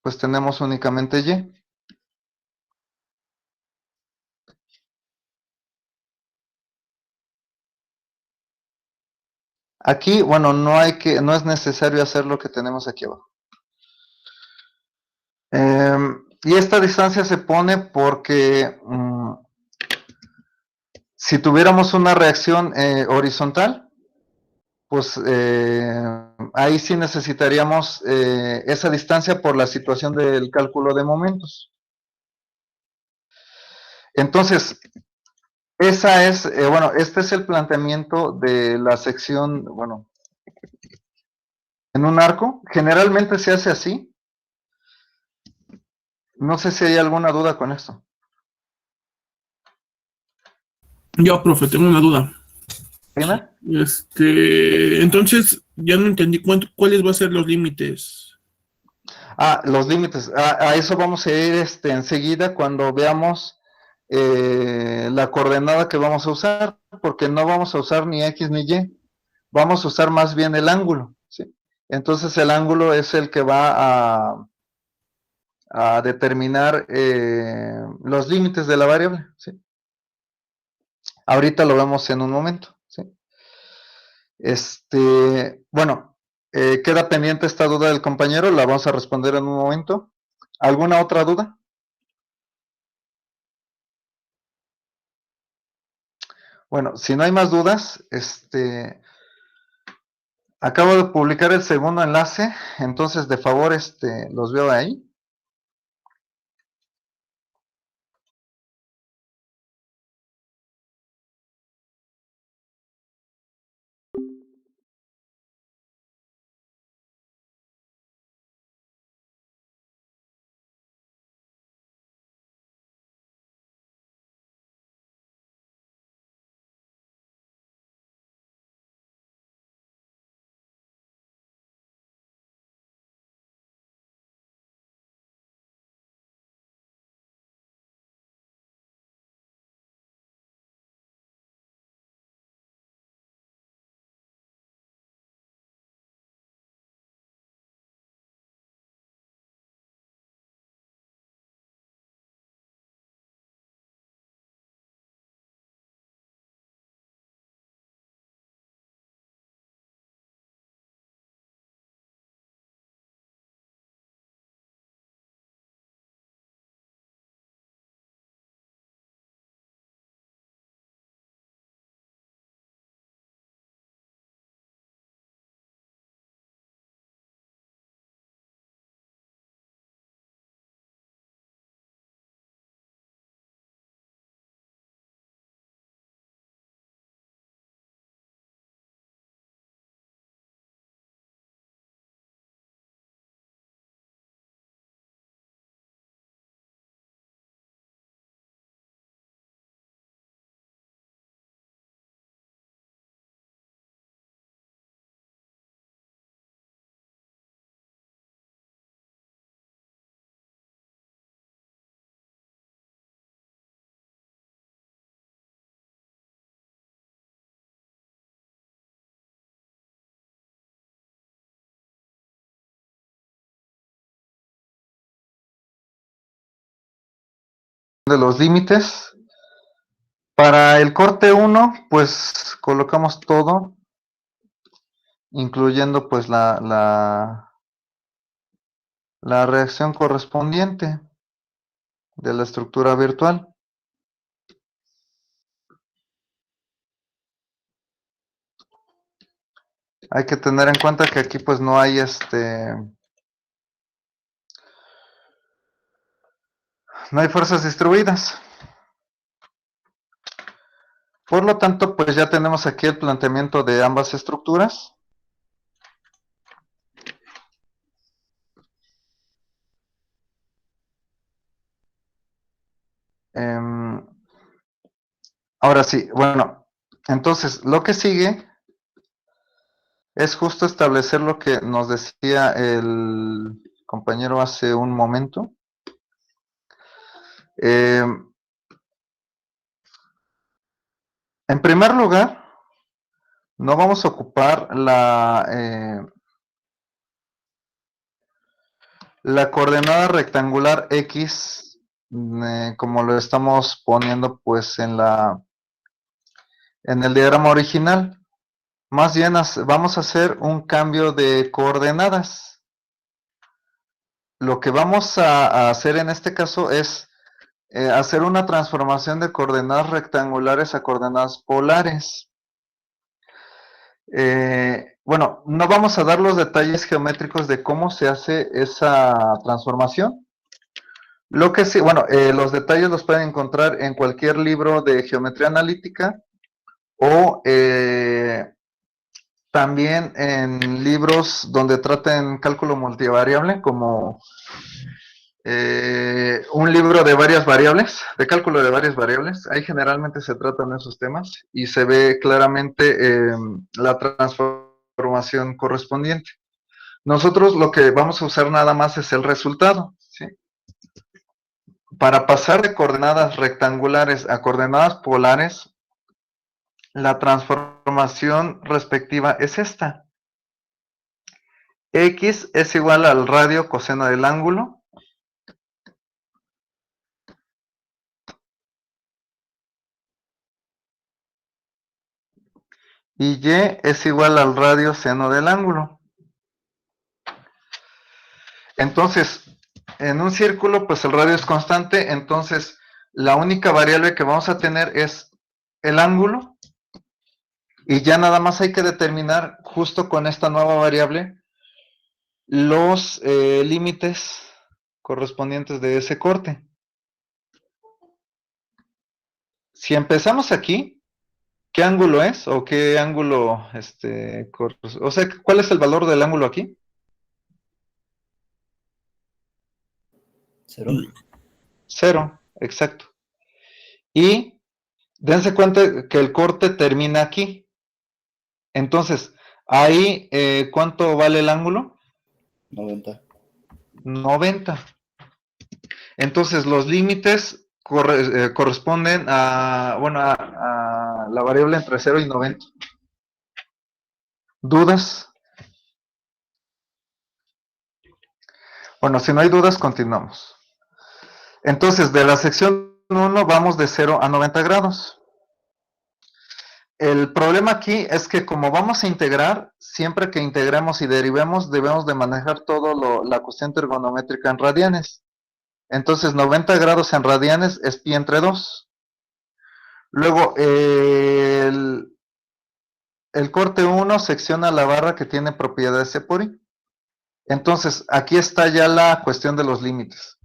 pues tenemos únicamente y. Aquí, bueno, no es necesario hacer lo que tenemos aquí abajo. Y esta distancia se pone porque si tuviéramos una reacción horizontal, pues ahí sí necesitaríamos esa distancia por la situación del cálculo de momentos. Entonces, bueno, este es el planteamiento de la sección, bueno, en un arco. Generalmente se hace así. No sé si hay alguna duda con esto. Yo, profe, tengo una duda. Dime. Entonces, ya no entendí cuáles van a ser los límites. Los límites. A eso vamos a ir enseguida cuando veamos la coordenada que vamos a usar, porque no vamos a usar ni X ni Y. Vamos a usar más bien el ángulo, ¿sí? Entonces el ángulo es el que va a determinar los límites de la variable, ¿sí? Ahorita lo vemos en un momento, ¿sí? Bueno, queda pendiente esta duda del compañero, la vamos a responder en un momento. ¿Alguna otra duda? Bueno, si no hay más dudas, acabo de publicar el segundo enlace, entonces de favor, los veo ahí. De los límites. Para el corte 1, pues colocamos todo, incluyendo pues la reacción correspondiente de la estructura virtual. Hay que tener en cuenta que aquí pues no hay no hay fuerzas distribuidas. Por lo tanto, pues ya tenemos aquí el planteamiento de ambas estructuras. Ahora sí, bueno, entonces lo que sigue es justo establecer lo que nos decía el compañero hace un momento. En primer lugar, no vamos a ocupar la coordenada rectangular X, como lo estamos poniendo pues en el diagrama original. Más bien vamos a hacer un cambio de coordenadas. Lo que vamos a hacer en este caso es hacer una transformación de coordenadas rectangulares a coordenadas polares. Bueno, no vamos a dar los detalles geométricos de cómo se hace esa transformación. Lo que sí, bueno, los detalles los pueden encontrar en cualquier libro de geometría analítica o también en libros donde traten cálculo multivariable, como un libro de varias variables, de cálculo de varias variables. Ahí generalmente se tratan esos temas y se ve claramente la transformación correspondiente. Nosotros lo que vamos a usar nada más es el resultado, ¿sí? Para pasar de coordenadas rectangulares a coordenadas polares, la transformación respectiva es esta. X es igual al radio coseno del ángulo. Y Y es igual al radio seno del ángulo. Entonces, en un círculo, pues el radio es constante, entonces la única variable que vamos a tener es el ángulo, y ya nada más hay que determinar, justo con esta nueva variable, los límites correspondientes de ese corte. Si empezamos aquí, ¿qué ángulo es? ¿O qué ángulo, o sea, cuál es el valor del ángulo aquí? 0. 0, exacto. Y dense cuenta que el corte termina aquí. Entonces, ahí, ¿cuánto vale el ángulo? 90. 90. Entonces, los límites corresponden a, bueno, a la variable entre 0 y 90. ¿Dudas? Bueno, si no hay dudas, continuamos. Entonces, de la sección 1 vamos de 0 a 90 grados. El problema aquí es que como vamos a integrar, siempre que integremos y derivemos, debemos de manejar todo la cuestión trigonométrica en radianes. Entonces, 90 grados en radianes es pi entre 2. Luego, el corte 1 secciona la barra que tiene propiedades E por I. Entonces, aquí está ya la cuestión de los límites.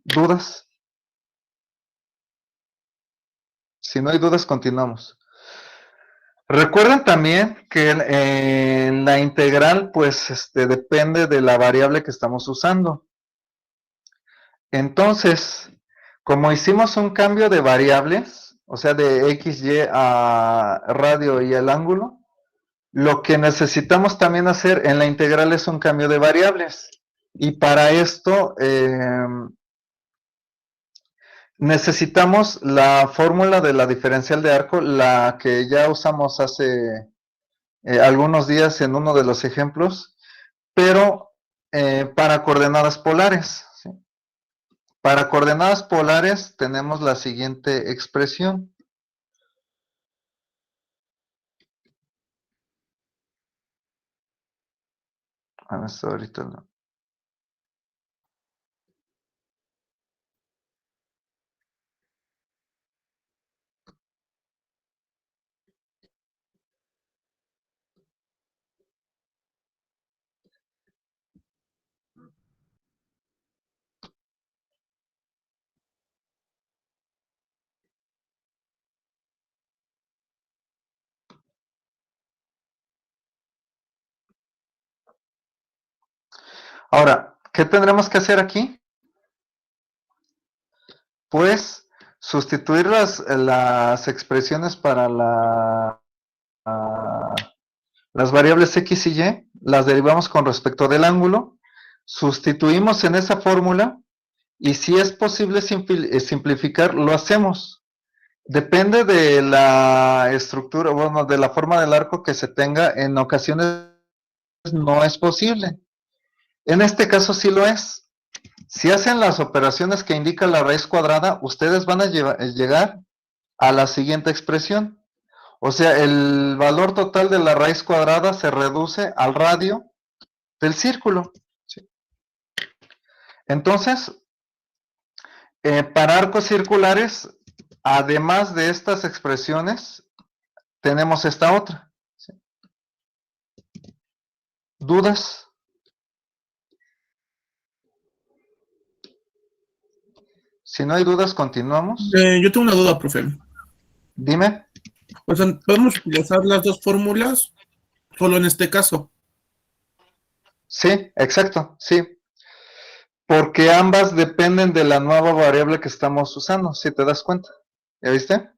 ¿Dudas? Si no hay dudas, continuamos. Recuerden también que la integral, pues, depende de la variable que estamos usando. Entonces, como hicimos un cambio de variables, o sea, de x, y a radio y el ángulo, lo que necesitamos también hacer en la integral es un cambio de variables. Y para esto, necesitamos la fórmula de la diferencial de arco, la que ya usamos hace algunos días en uno de los ejemplos, pero para coordenadas polares. ¿Sí? Para coordenadas polares tenemos la siguiente expresión. Esto ahorita no. Ahora, ¿qué tendremos que hacer aquí? Pues sustituir las expresiones para las variables x y y, las derivamos con respecto del ángulo, sustituimos en esa fórmula y si es posible simplificar, lo hacemos. Depende de la estructura, bueno, de la forma del arco que se tenga, en ocasiones no es posible. En este caso sí lo es. Si hacen las operaciones que indica la raíz cuadrada, ustedes van a llegar a la siguiente expresión. O sea, el valor total de la raíz cuadrada se reduce al radio del círculo. ¿Sí? Entonces, para arcos circulares, además de estas expresiones, tenemos esta otra. ¿Sí? ¿Dudas? Si no hay dudas, continuamos. Yo tengo una duda, profe. Dime. O sea, ¿podemos utilizar las dos fórmulas solo en este caso? Sí, exacto, sí. Porque ambas dependen de la nueva variable que estamos usando, si te das cuenta. ¿Ya viste?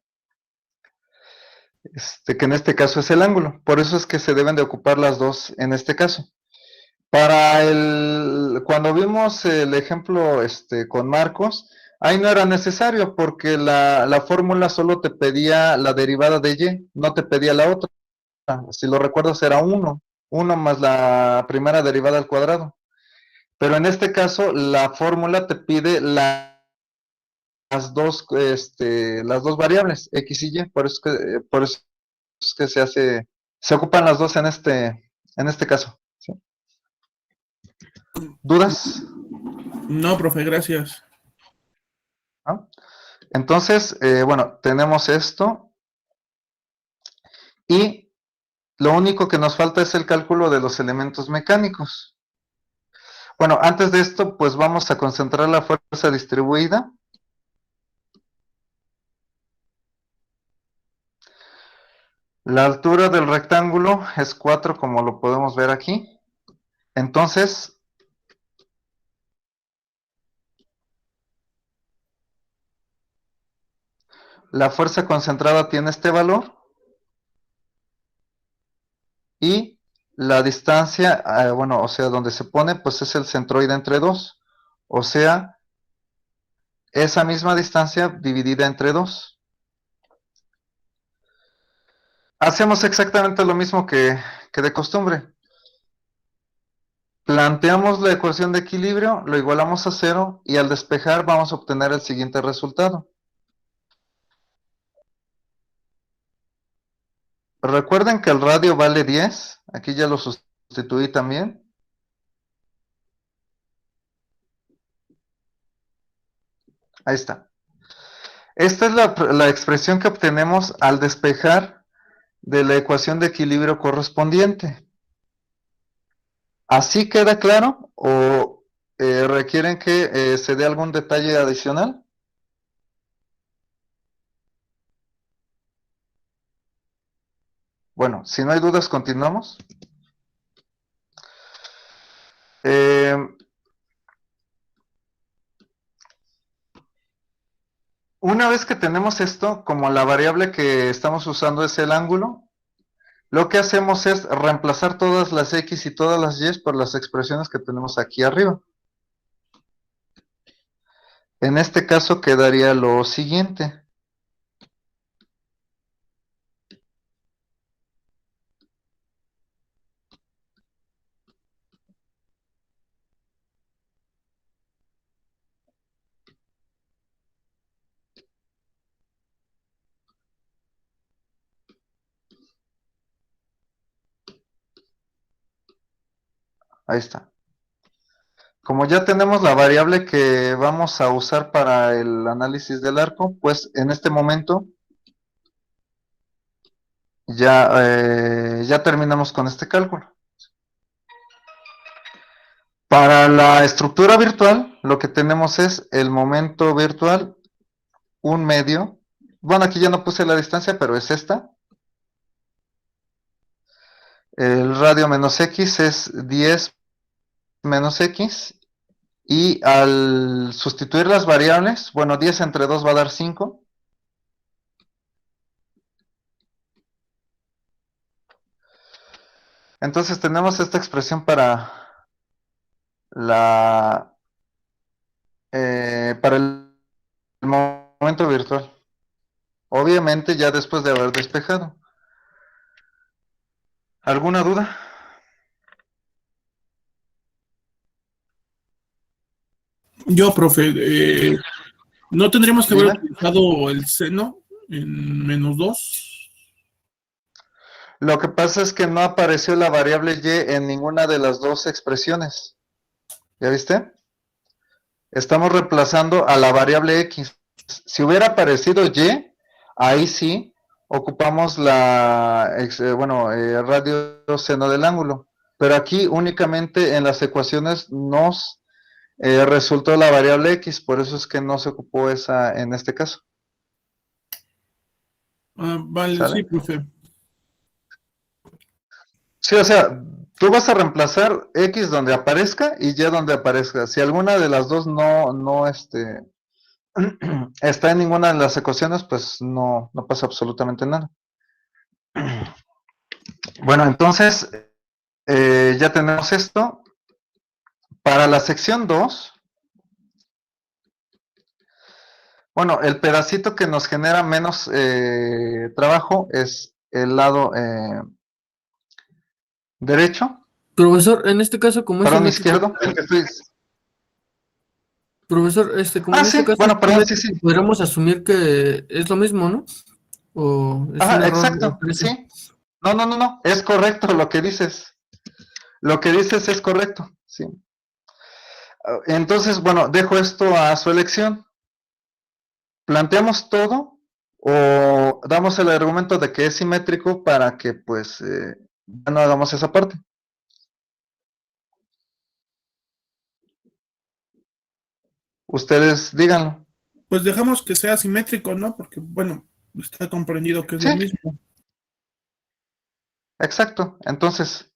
Que en este caso es el ángulo. Por eso es que se deben de ocupar las dos en este caso. Cuando vimos el ejemplo con Marcos, ahí no era necesario porque la fórmula solo te pedía la derivada de y, no te pedía la otra. Si lo recuerdas era 1 más la primera derivada al cuadrado. Pero en este caso la fórmula te pide las dos variables, x y y, por eso es que se ocupan las dos en este caso. ¿Sí? ¿Dudas? No, profe, gracias. ¿No? Entonces, bueno, tenemos esto y lo único que nos falta es el cálculo de los elementos mecánicos. Bueno, antes de esto, pues vamos a concentrar la fuerza distribuida. La altura del rectángulo es 4, como lo podemos ver aquí. Entonces, la fuerza concentrada tiene este valor y la distancia, bueno, o sea, donde se pone, pues es el centroide entre 2. O sea, esa misma distancia dividida entre 2. Hacemos exactamente lo mismo que de costumbre. Planteamos la ecuación de equilibrio, lo igualamos a 0 y al despejar vamos a obtener el siguiente resultado. Recuerden que el radio vale 10, aquí ya lo sustituí también. Ahí está. Esta es la expresión que obtenemos al despejar de la ecuación de equilibrio correspondiente. ¿Así queda claro o requieren que se dé algún detalle adicional? Bueno, si no hay dudas, continuamos. Una vez que tenemos esto, como la variable que estamos usando es el ángulo, lo que hacemos es reemplazar todas las x y todas las y por las expresiones que tenemos aquí arriba. En este caso quedaría lo siguiente. Ahí está. Como ya tenemos la variable que vamos a usar para el análisis del arco, pues en este momento ya terminamos con este cálculo. Para la estructura virtual, lo que tenemos es el momento virtual, 1/2. Bueno, aquí ya no puse la distancia, pero es esta. El radio menos x es 10 menos x. Y al sustituir las variables, bueno, 10 entre 2 va a dar 5. Entonces tenemos esta expresión para para el momento virtual. Obviamente ya después de haber despejado. ¿Alguna duda? Yo, profe, ¿no tendríamos que haber Dime. utilizado el seno en -2? Lo que pasa es que no apareció la variable y en ninguna de las dos expresiones. ¿Ya viste? Estamos reemplazando a la variable x. Si hubiera aparecido y, ahí sí ocupamos radio seno del ángulo. Pero aquí únicamente en las ecuaciones nos resultó la variable x, por eso es que no se ocupó esa en este caso. Vale, ¿Sale? sí, profe. Sí, o sea, tú vas a reemplazar x donde aparezca y y donde aparezca. Si alguna de las dos no está en ninguna de las ecuaciones, pues no pasa absolutamente nada. Bueno, entonces ya tenemos esto. Para la sección 2, bueno, el pedacito que nos genera menos trabajo es el lado derecho, Profesor, en este caso, como es perdón, simétrico, izquierdo. El que estoy... profesor, como en este sí, caso bueno, es perdón, sí, simétrico, podríamos asumir que es lo mismo, ¿no? ¿O es un Ajá, error exacto, expreso? sí. No, es correcto lo que dices. Lo que dices es correcto, sí. Entonces, bueno, dejo esto a su elección. ¿Planteamos todo o damos el argumento de que es simétrico para que, pues, ya no hagamos esa parte? Ustedes díganlo. Pues dejamos que sea simétrico, ¿no? Porque, bueno, está comprendido que es Sí, lo mismo. exacto. Entonces,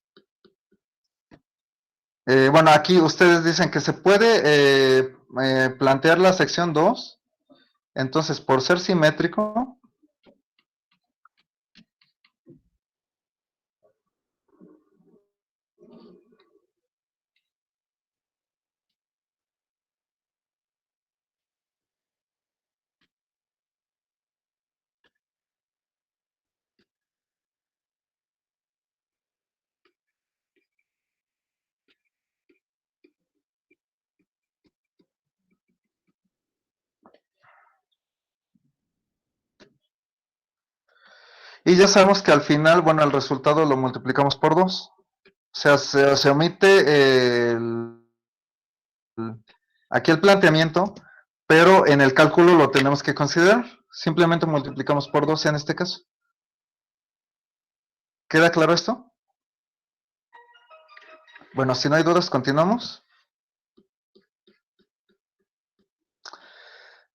bueno, aquí ustedes dicen que se puede plantear la sección 2. Entonces, por ser simétrico, y ya sabemos que al final, bueno, el resultado lo multiplicamos por 2. O sea, se omite aquí el planteamiento, pero en el cálculo lo tenemos que considerar. Simplemente multiplicamos por 2 en este caso. ¿Queda claro esto? Bueno, si no hay dudas, continuamos.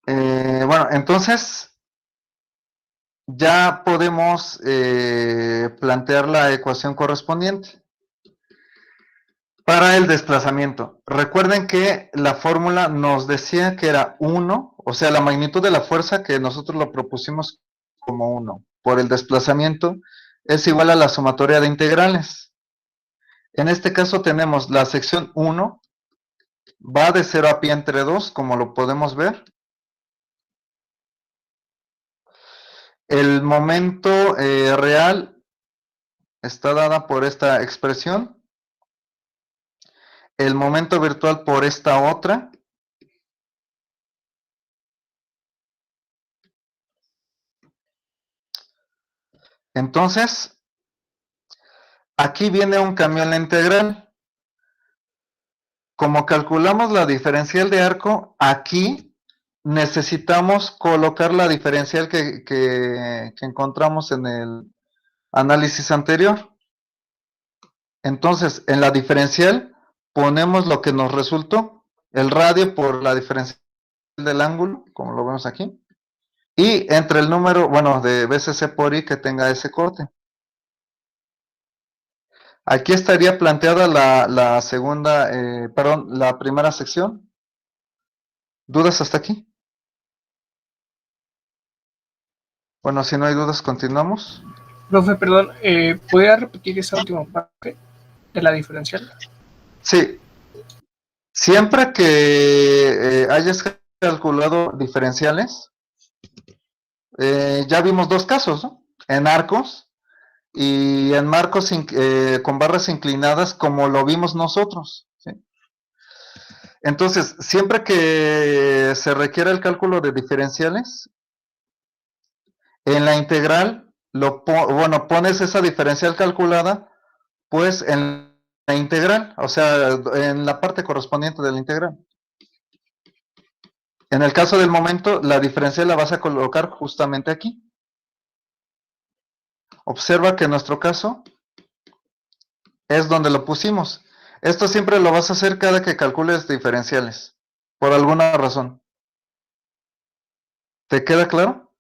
Bueno, entonces ya podemos plantear la ecuación correspondiente para el desplazamiento. Recuerden que la fórmula nos decía que era 1, o sea, la magnitud de la fuerza que nosotros lo propusimos como 1 por el desplazamiento es igual a la sumatoria de integrales. En este caso tenemos la sección 1, va de 0 a pi entre 2, como lo podemos ver. El momento real está dada por esta expresión. El momento virtual por esta otra. Entonces, aquí viene un cambio en la integral. Como calculamos la diferencial de arco, aquí necesitamos colocar la diferencial que encontramos en el análisis anterior. Entonces, en la diferencial ponemos lo que nos resultó, el radio por la diferencial del ángulo, como lo vemos aquí, y entre el número, bueno, de BCC por I que tenga ese corte. Aquí estaría planteada la segunda, perdón, la primera sección. ¿Dudas hasta aquí? Bueno, si no hay dudas, continuamos. Profe, perdón, ¿podría repetir esa última parte de la diferencial? Sí. Siempre que hayas calculado diferenciales, ya vimos dos casos, ¿no? En arcos y en marcos con barras inclinadas como lo vimos nosotros. ¿Sí? Entonces, siempre que se requiera el cálculo de diferenciales, en la integral, bueno, pones esa diferencial calculada, pues en la integral, o sea, en la parte correspondiente de la integral. En el caso del momento, la diferencial la vas a colocar justamente aquí. Observa que en nuestro caso es donde lo pusimos. Esto siempre lo vas a hacer cada que calcules diferenciales, por alguna razón. ¿Te queda claro?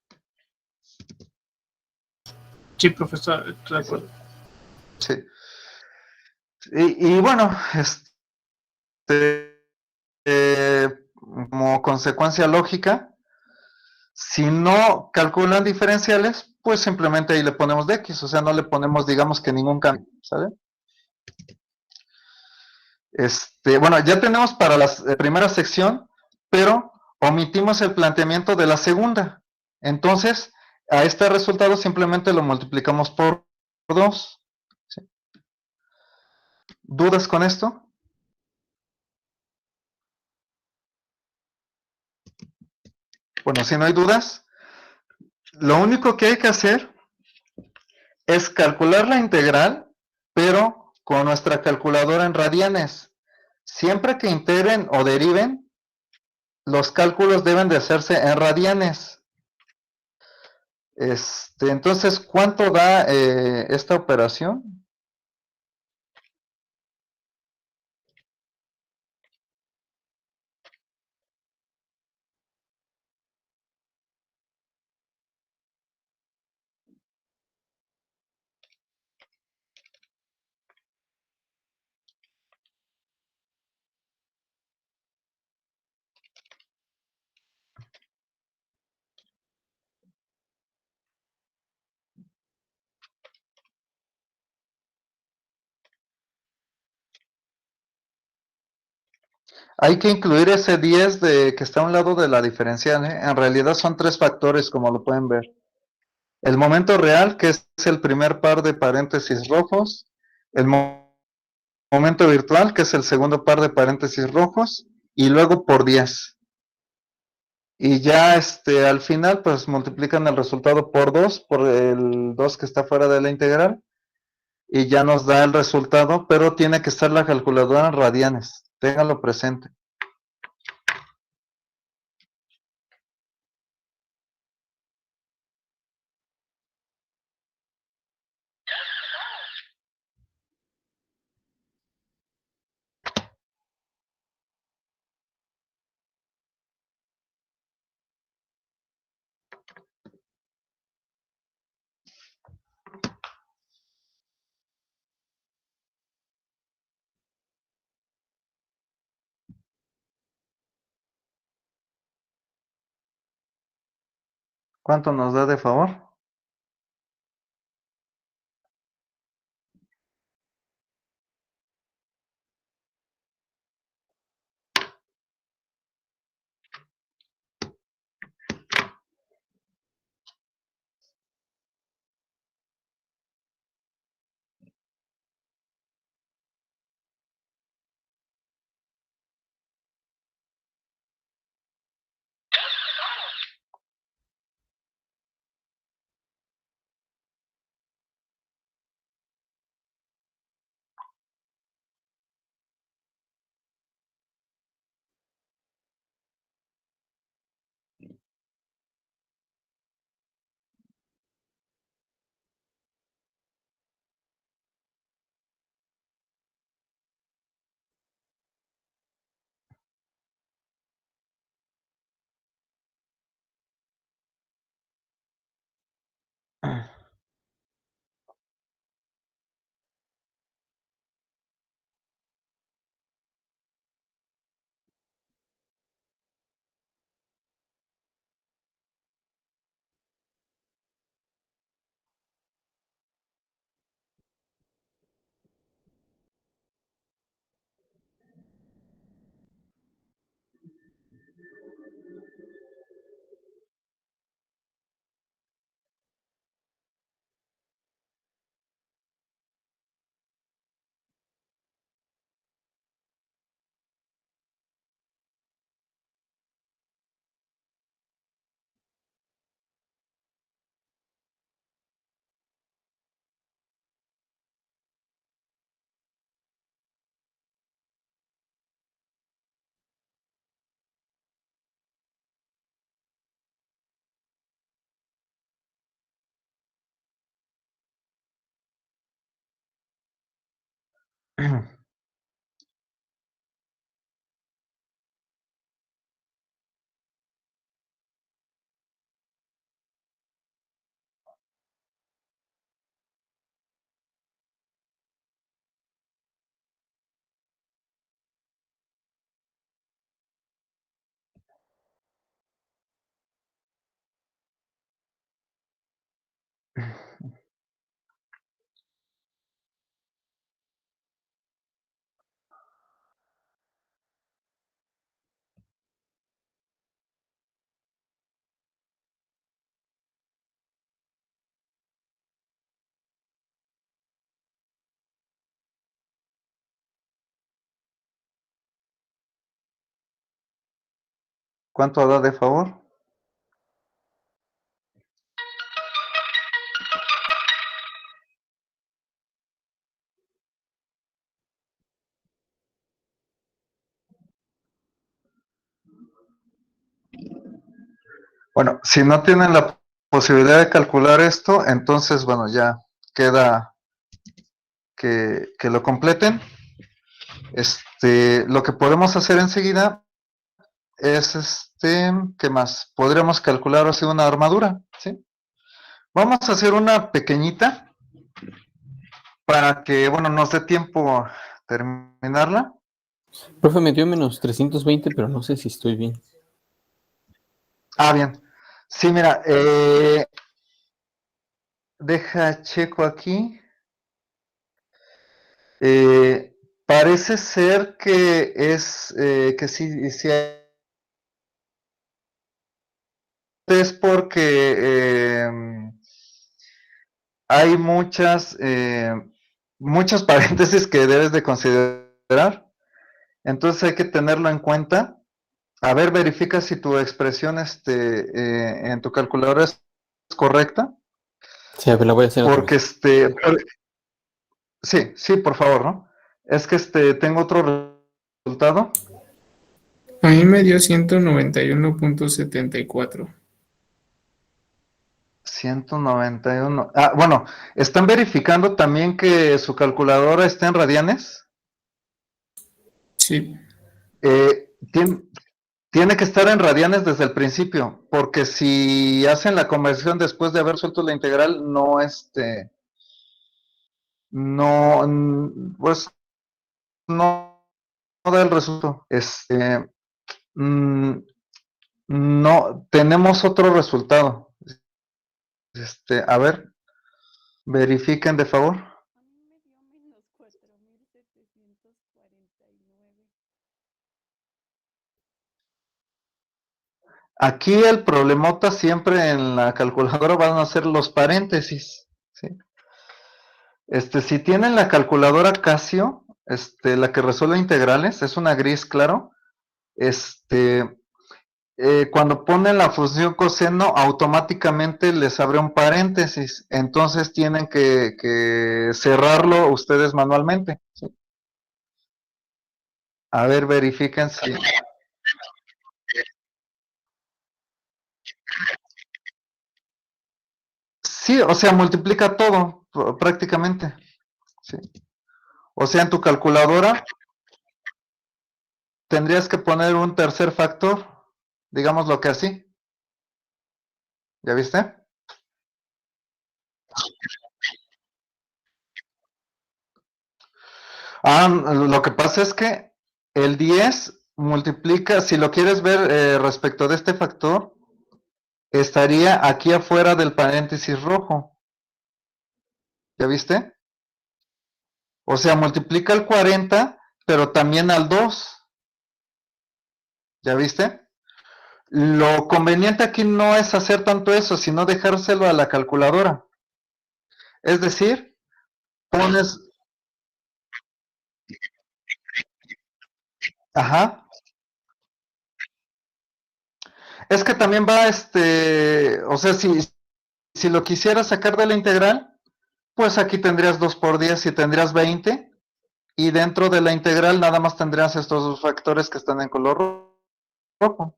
Sí, profesor, estoy de acuerdo. Sí. Y bueno, como consecuencia lógica, si no calculan diferenciales, pues simplemente ahí le ponemos de X, o sea, no le ponemos, digamos que ningún cambio, ¿sale? Bueno, ya tenemos para la primera sección, pero omitimos el planteamiento de la segunda. Entonces, a este resultado simplemente lo multiplicamos por 2. ¿Sí? ¿Dudas con esto? Bueno, si no hay dudas, lo único que hay que hacer es calcular la integral, pero con nuestra calculadora en radianes. Siempre que integren o deriven, los cálculos deben de hacerse en radianes. Entonces, ¿cuánto da esta operación? Hay que incluir ese 10 que está a un lado de la diferencial, ¿eh? En realidad son tres factores, como lo pueden ver. El momento real, que es el primer par de paréntesis rojos. El momento virtual, que es el segundo par de paréntesis rojos. Y luego por 10. Y ya al final, pues multiplican el resultado por 2, por el 2 que está fuera de la integral. Y ya nos da el resultado, pero tiene que estar la calculadora en radianes. Ténganlo presente. ¿Cuánto nos da de favor? ¿Cuánto da de favor? Bueno, si no tienen la posibilidad de calcular esto, entonces, bueno, ya queda que lo completen. Lo que podemos hacer enseguida es, ¿qué más? Podríamos calcular así una armadura, ¿sí? Vamos a hacer una pequeñita para que, bueno, nos dé tiempo terminarla. Profe, me dio menos 320, pero no sé si estoy bien. Ah, bien. Sí, mira, deja checo aquí. Parece ser que que sí es porque hay muchos paréntesis que debes de considerar. Entonces hay que tenerlo en cuenta. A ver, verifica si tu expresión en tu calculadora es correcta. Sí, a ver, la voy a hacer otra Porque vez. sí, por favor, ¿no? Es que tengo otro resultado. A mí me dio 191.74. 191. Ah, bueno, ¿están verificando también que su calculadora está en radianes? Sí. Tiene que estar en radianes desde el principio, porque si hacen la conversión después de haber suelto la integral, pues no da el resultado. Mm, no, tenemos otro resultado. A ver, verifiquen de favor. A mí me dio menos 4.749. Aquí el problemota siempre en la calculadora van a ser los paréntesis, ¿sí? Si tienen la calculadora Casio, la que resuelve integrales, es una gris, claro. Cuando ponen la función coseno, automáticamente les abre un paréntesis. Entonces tienen que cerrarlo ustedes manualmente, ¿sí? A ver, verifiquen si. Sí, o sea, multiplica todo, prácticamente. Sí. O sea, en tu calculadora tendrías que poner un tercer factor, digamos lo que así. ¿Ya viste? Ah, lo que pasa es que el 10 multiplica, si lo quieres ver respecto de este factor, estaría aquí afuera del paréntesis rojo. ¿Ya viste? O sea, multiplica el 40, pero también al 2. ¿Ya viste? Lo conveniente aquí no es hacer tanto eso, sino dejárselo a la calculadora. Es decir, pones, ajá, es que también va, o sea, si lo quisieras sacar de la integral, pues aquí tendrías 2 por 10 y tendrías 20, y dentro de la integral nada más tendrías estos dos factores que están en color rojo.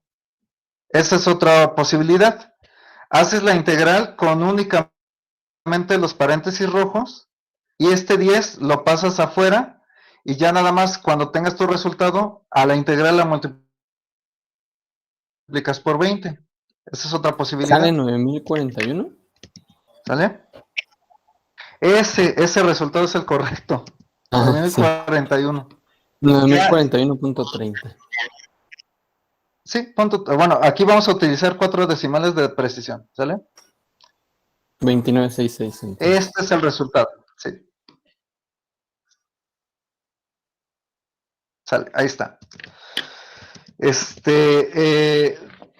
Esa es otra posibilidad. Haces la integral con únicamente los paréntesis rojos, y este 10 lo pasas afuera, y ya nada más cuando tengas tu resultado, a la integral la multiplicas por 20. Esa es otra posibilidad. ¿Sale 9041? ¿Sale? Ese resultado es el correcto. Ajá, sí. 9041. 9041.30. Sí, bueno, aquí vamos a utilizar 4 decimales de precisión, ¿sale? 2966. Entonces. Este es el resultado, sí. Sale, ahí está.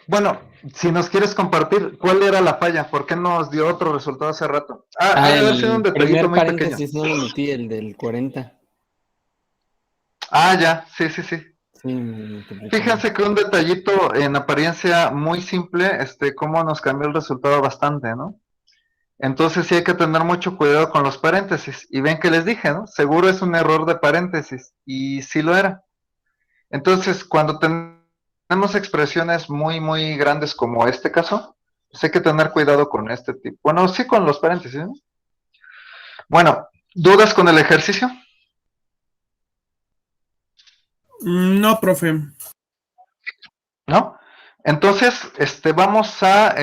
Bueno, si nos quieres compartir, ¿cuál era la falla? ¿Por qué nos dio otro resultado hace rato? Ha de haber sido un El detallito primer muy pequeño. paréntesis no lo metí, el del 40. Ya, sí. Sí, me multiplicó. Fíjense que un detallito en apariencia muy simple, cómo nos cambió el resultado bastante, ¿no? Entonces sí hay que tener mucho cuidado con los paréntesis. Y ven que les dije, ¿no? Seguro es un error de paréntesis. Y sí lo era. Entonces, cuando tenemos expresiones muy, muy grandes como este caso, pues hay que tener cuidado con este tipo. Bueno, sí con los paréntesis, ¿no? Bueno, ¿dudas con el ejercicio? No, profe. ¿No? Entonces, vamos a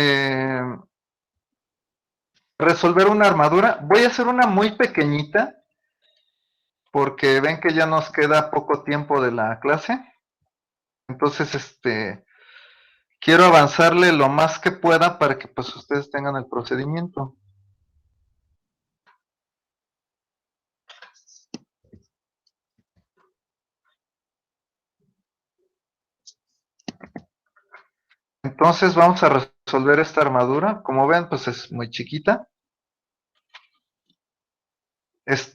resolver una armadura. Voy a hacer una muy pequeñita, porque ven que ya nos queda poco tiempo de la clase. Entonces, quiero avanzarle lo más que pueda para que pues ustedes tengan el procedimiento. Entonces vamos a resolver esta armadura. Como ven, pues es muy chiquita.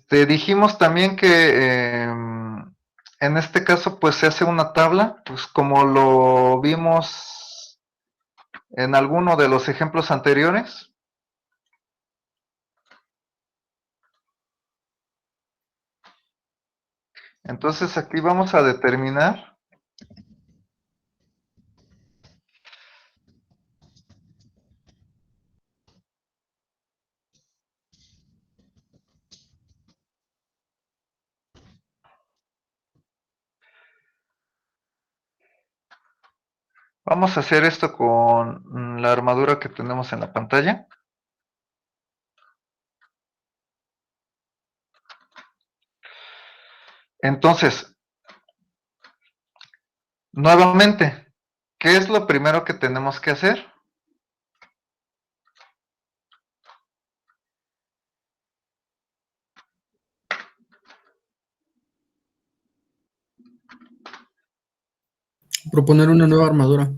Dijimos también que en este caso pues se hace una tabla, pues como lo vimos en alguno de los ejemplos anteriores. Entonces aquí vamos a determinar vamos a hacer esto con la armadura que tenemos en la pantalla. Entonces, nuevamente, ¿qué es lo primero que tenemos que hacer? Proponer una nueva armadura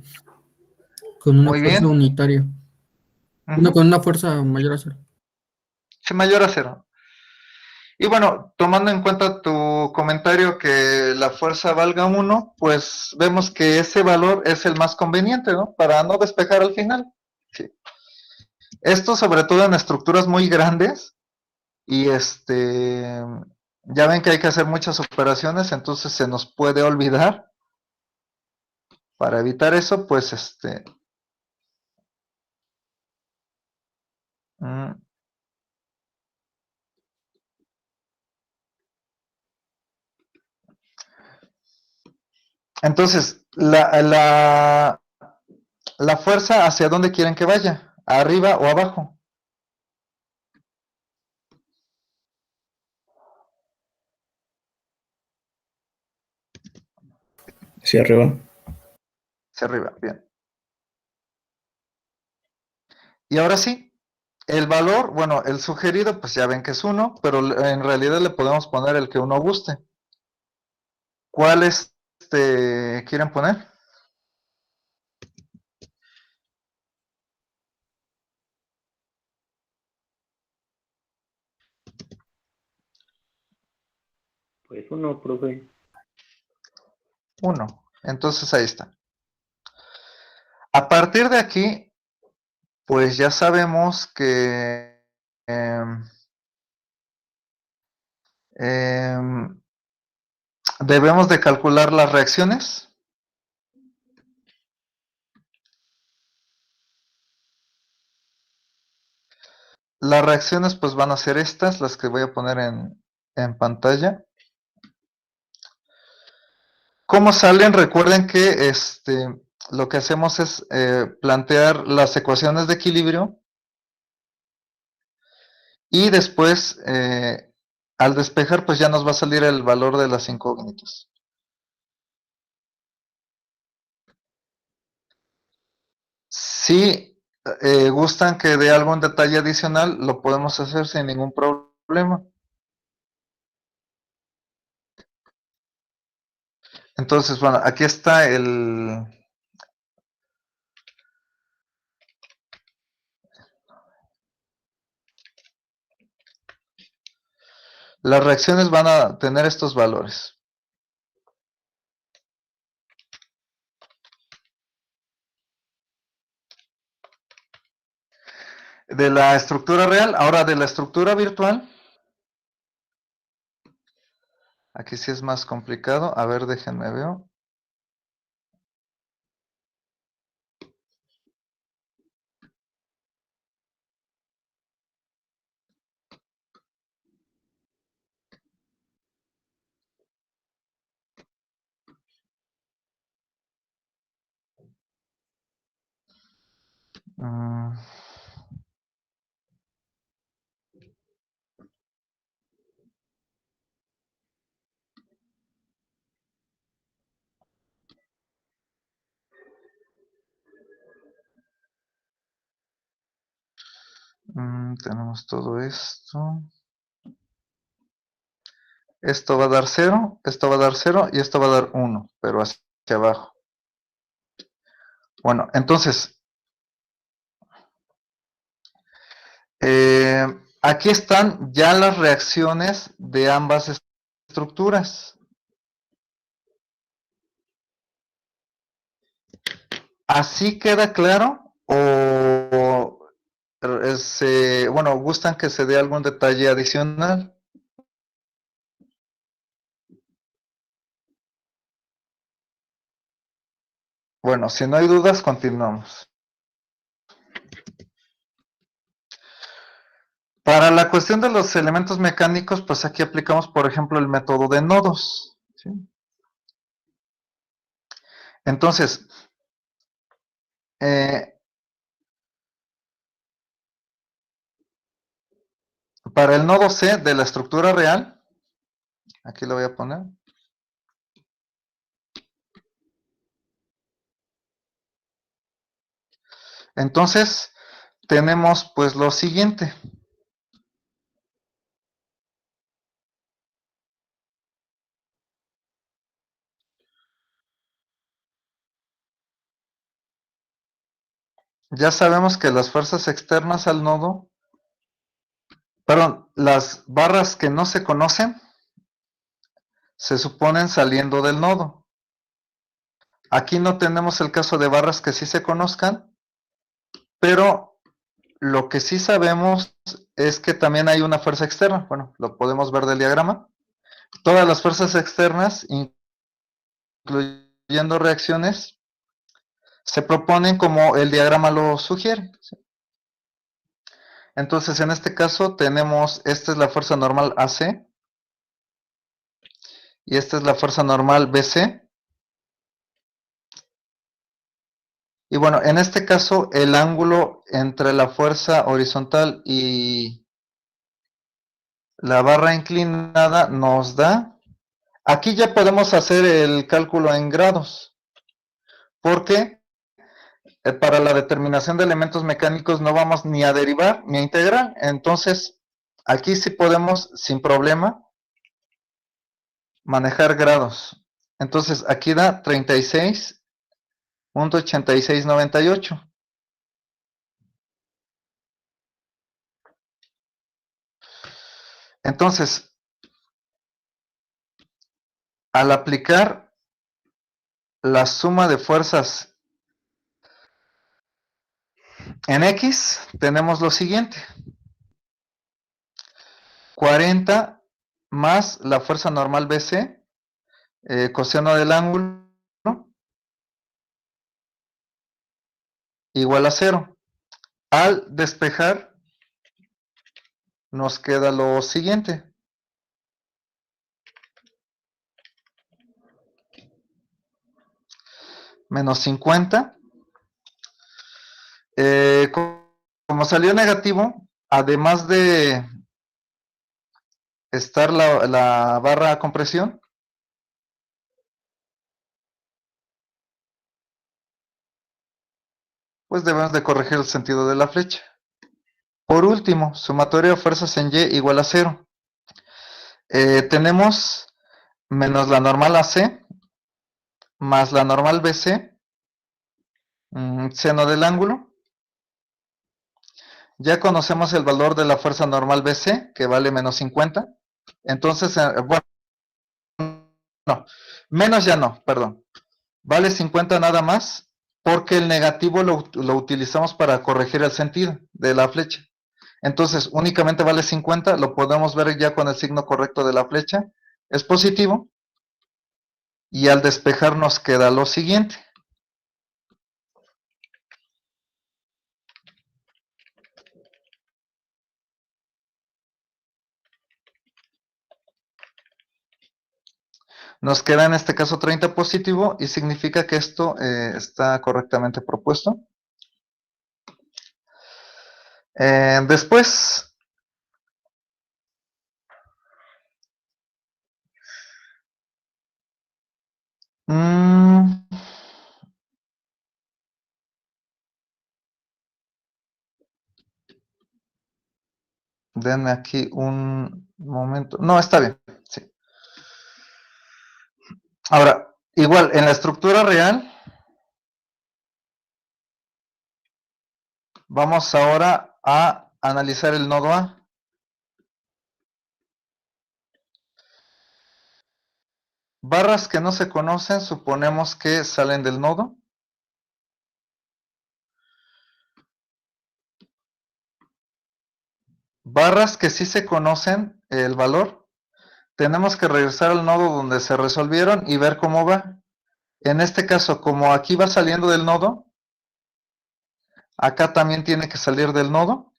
con una Muy fuerza bien. unitaria. Con una fuerza mayor a 0. Sí, mayor a 0. Y bueno, tomando en cuenta tu comentario que la fuerza valga 1, pues vemos que ese valor es el más conveniente, ¿no? Para no despejar al final. Sí. Esto sobre todo en estructuras muy grandes y ya ven que hay que hacer muchas operaciones, entonces se nos puede olvidar. Para evitar eso, pues entonces, la fuerza, ¿hacia dónde quieren que vaya? ¿Arriba o abajo? Hacia arriba. Hacia arriba, bien. Y ahora sí, el valor, bueno, el sugerido, pues ya ven que es 1, pero en realidad le podemos poner el que uno guste. ¿Cuál quieren poner? Pues uno, profe. 1. Entonces ahí está. A partir de aquí, pues ya sabemos que debemos de calcular las reacciones. Las reacciones pues van a ser estas, las que voy a poner en pantalla. ¿Cómo salen? Recuerden que lo que hacemos es plantear las ecuaciones de equilibrio y después, al despejar, pues ya nos va a salir el valor de las incógnitas. Si gustan que dé algún detalle adicional, lo podemos hacer sin ningún problema. Entonces, bueno, aquí está las reacciones van a tener estos valores. De la estructura real, ahora de la estructura virtual. Aquí sí es más complicado. A ver, déjenme ver. Mm. Tenemos todo esto. Esto va a dar 0, esto va a dar 0 y esto va a dar 1, pero hacia abajo. Bueno, entonces, aquí están ya las reacciones de ambas estructuras. ¿Así queda claro? ¿O bueno, gustan que se dé algún detalle adicional? Bueno, si no hay dudas, continuamos. Para la cuestión de los elementos mecánicos, pues aquí aplicamos, por ejemplo, el método de nodos. ¿Sí? Entonces, para el nodo C de la estructura real, aquí lo voy a poner. Entonces, tenemos pues lo siguiente. Ya sabemos que las fuerzas externas al nodo, perdón, las barras que no se conocen, se suponen saliendo del nodo. Aquí no tenemos el caso de barras que sí se conozcan, pero lo que sí sabemos es que también hay una fuerza externa. Bueno, lo podemos ver del diagrama. Todas las fuerzas externas, incluyendo reacciones, se proponen como el diagrama lo sugiere. Entonces, en este caso tenemos, esta es la fuerza normal AC y esta es la fuerza normal BC. Y bueno, en este caso el ángulo entre la fuerza horizontal y la barra inclinada nos da. Aquí ya podemos hacer el cálculo en grados, porque para la determinación de elementos mecánicos no vamos ni a derivar ni a integrar. Entonces, aquí sí podemos sin problema manejar grados. Entonces, aquí da 36.8698. Entonces, al aplicar la suma de fuerzas en X, tenemos lo siguiente. 40 más la fuerza normal BC, coseno del ángulo, igual a 0. Al despejar, nos queda lo siguiente. menos 50. Como salió negativo, además de estar la barra a compresión, pues debemos de corregir el sentido de la flecha. Por último, sumatoria de fuerzas en Y igual a 0. Tenemos menos la normal AC más la normal BC, seno del ángulo. Ya conocemos el valor de la fuerza normal BC, que vale menos 50. Entonces, bueno, no, menos ya no, perdón. Vale 50 nada más, porque el negativo lo utilizamos para corregir el sentido de la flecha. Entonces, únicamente vale 50, lo podemos ver ya con el signo correcto de la flecha. Es positivo. Y al despejar nos queda lo siguiente. Nos queda en este caso 30 positivo y significa que esto está correctamente propuesto. Después, denme aquí un momento. No, está bien. Sí. Ahora, igual, en la estructura real, vamos ahora a analizar el nodo A. Barras que no se conocen, suponemos que salen del nodo. Barras que sí se conocen el valor, tenemos que regresar al nodo donde se resolvieron y ver cómo va. En este caso, como aquí va saliendo del nodo, acá también tiene que salir del nodo.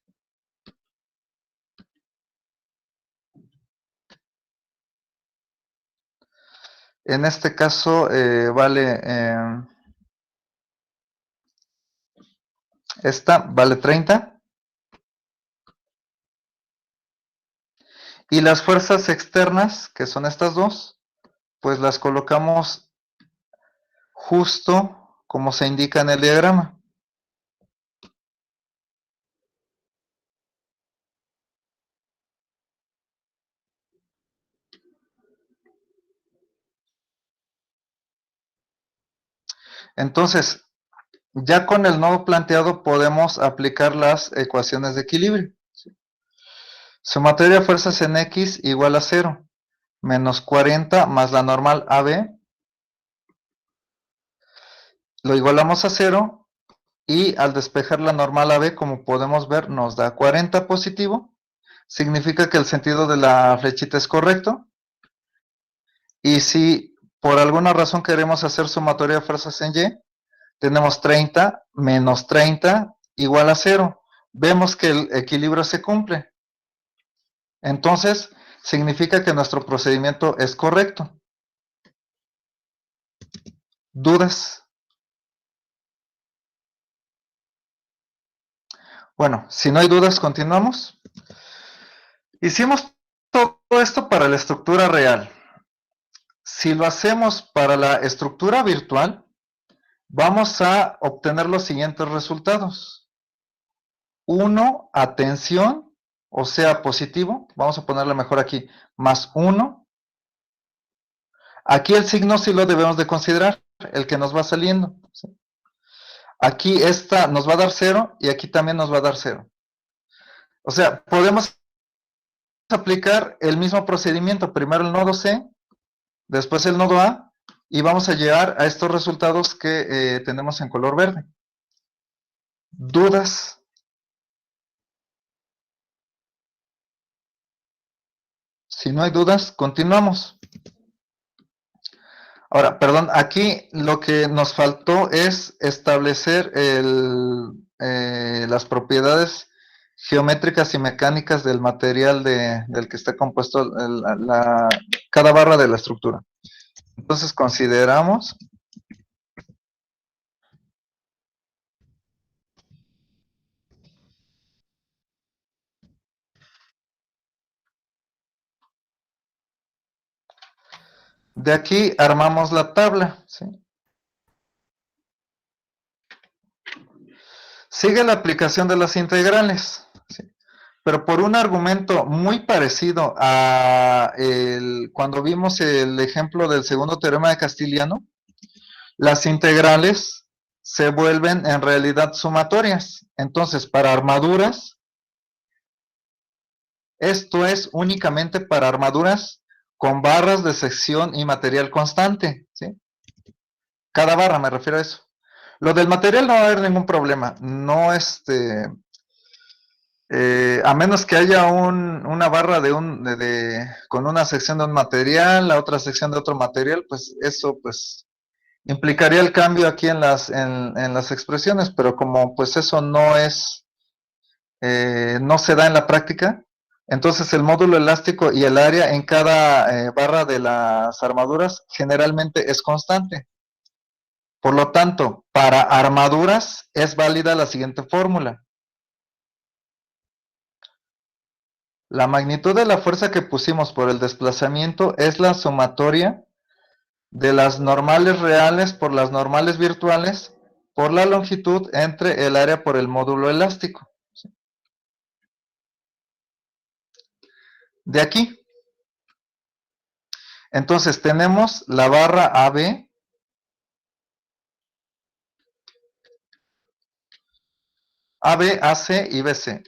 En este caso vale, esta vale 30. Y las fuerzas externas, que son estas dos, pues las colocamos justo como se indica en el diagrama. Entonces, ya con el nodo planteado podemos aplicar las ecuaciones de equilibrio. Sumatoria de fuerzas en X igual a 0, menos 40 más la normal AB. Lo igualamos a 0 y al despejar la normal AB, como podemos ver, nos da 40 positivo. Significa que el sentido de la flechita es correcto. Y si por alguna razón queremos hacer sumatoria de fuerzas en Y, tenemos 30 menos 30 igual a 0. Vemos que el equilibrio se cumple. Entonces, significa que nuestro procedimiento es correcto. ¿Dudas? Bueno, si no hay dudas, continuamos. Hicimos todo esto para la estructura real. Si lo hacemos para la estructura virtual, vamos a obtener los siguientes resultados. 1 a tensión, o sea, positivo, vamos a ponerle mejor aquí, más 1. Aquí el signo sí lo debemos de considerar, el que nos va saliendo. Aquí esta nos va a dar 0 y aquí también nos va a dar 0. O sea, podemos aplicar el mismo procedimiento, primero el nodo C, después el nodo A, y vamos a llegar a estos resultados que tenemos en color verde. ¿Dudas? Si no hay dudas, continuamos. Ahora, perdón, aquí lo que nos faltó es establecer las propiedades geométricas y mecánicas del material del que está compuesto cada barra de la estructura. Entonces consideramos De aquí armamos la tabla, ¿sí? Sigue la aplicación de las integrales, ¿sí? Pero por un argumento muy parecido a cuando vimos el ejemplo del segundo teorema de Castiliano, las integrales se vuelven en realidad sumatorias. Entonces, para armaduras, esto es únicamente para armaduras con barras de sección y material constante, ¿sí? Cada barra, me refiero a eso. Lo del material no va a haber ningún problema. No, a menos que haya una barra con una sección de un material, la otra sección de otro material, pues eso pues implicaría el cambio aquí en las expresiones, pero como pues eso no se da en la práctica, entonces el módulo elástico y el área en cada barra de las armaduras generalmente es constante. Por lo tanto, para armaduras es válida la siguiente fórmula. La magnitud de la fuerza que pusimos por el desplazamiento es la sumatoria de las normales reales por las normales virtuales por la longitud entre el área por el módulo elástico. De aquí. Entonces tenemos la barra AB, AB, AC y BC.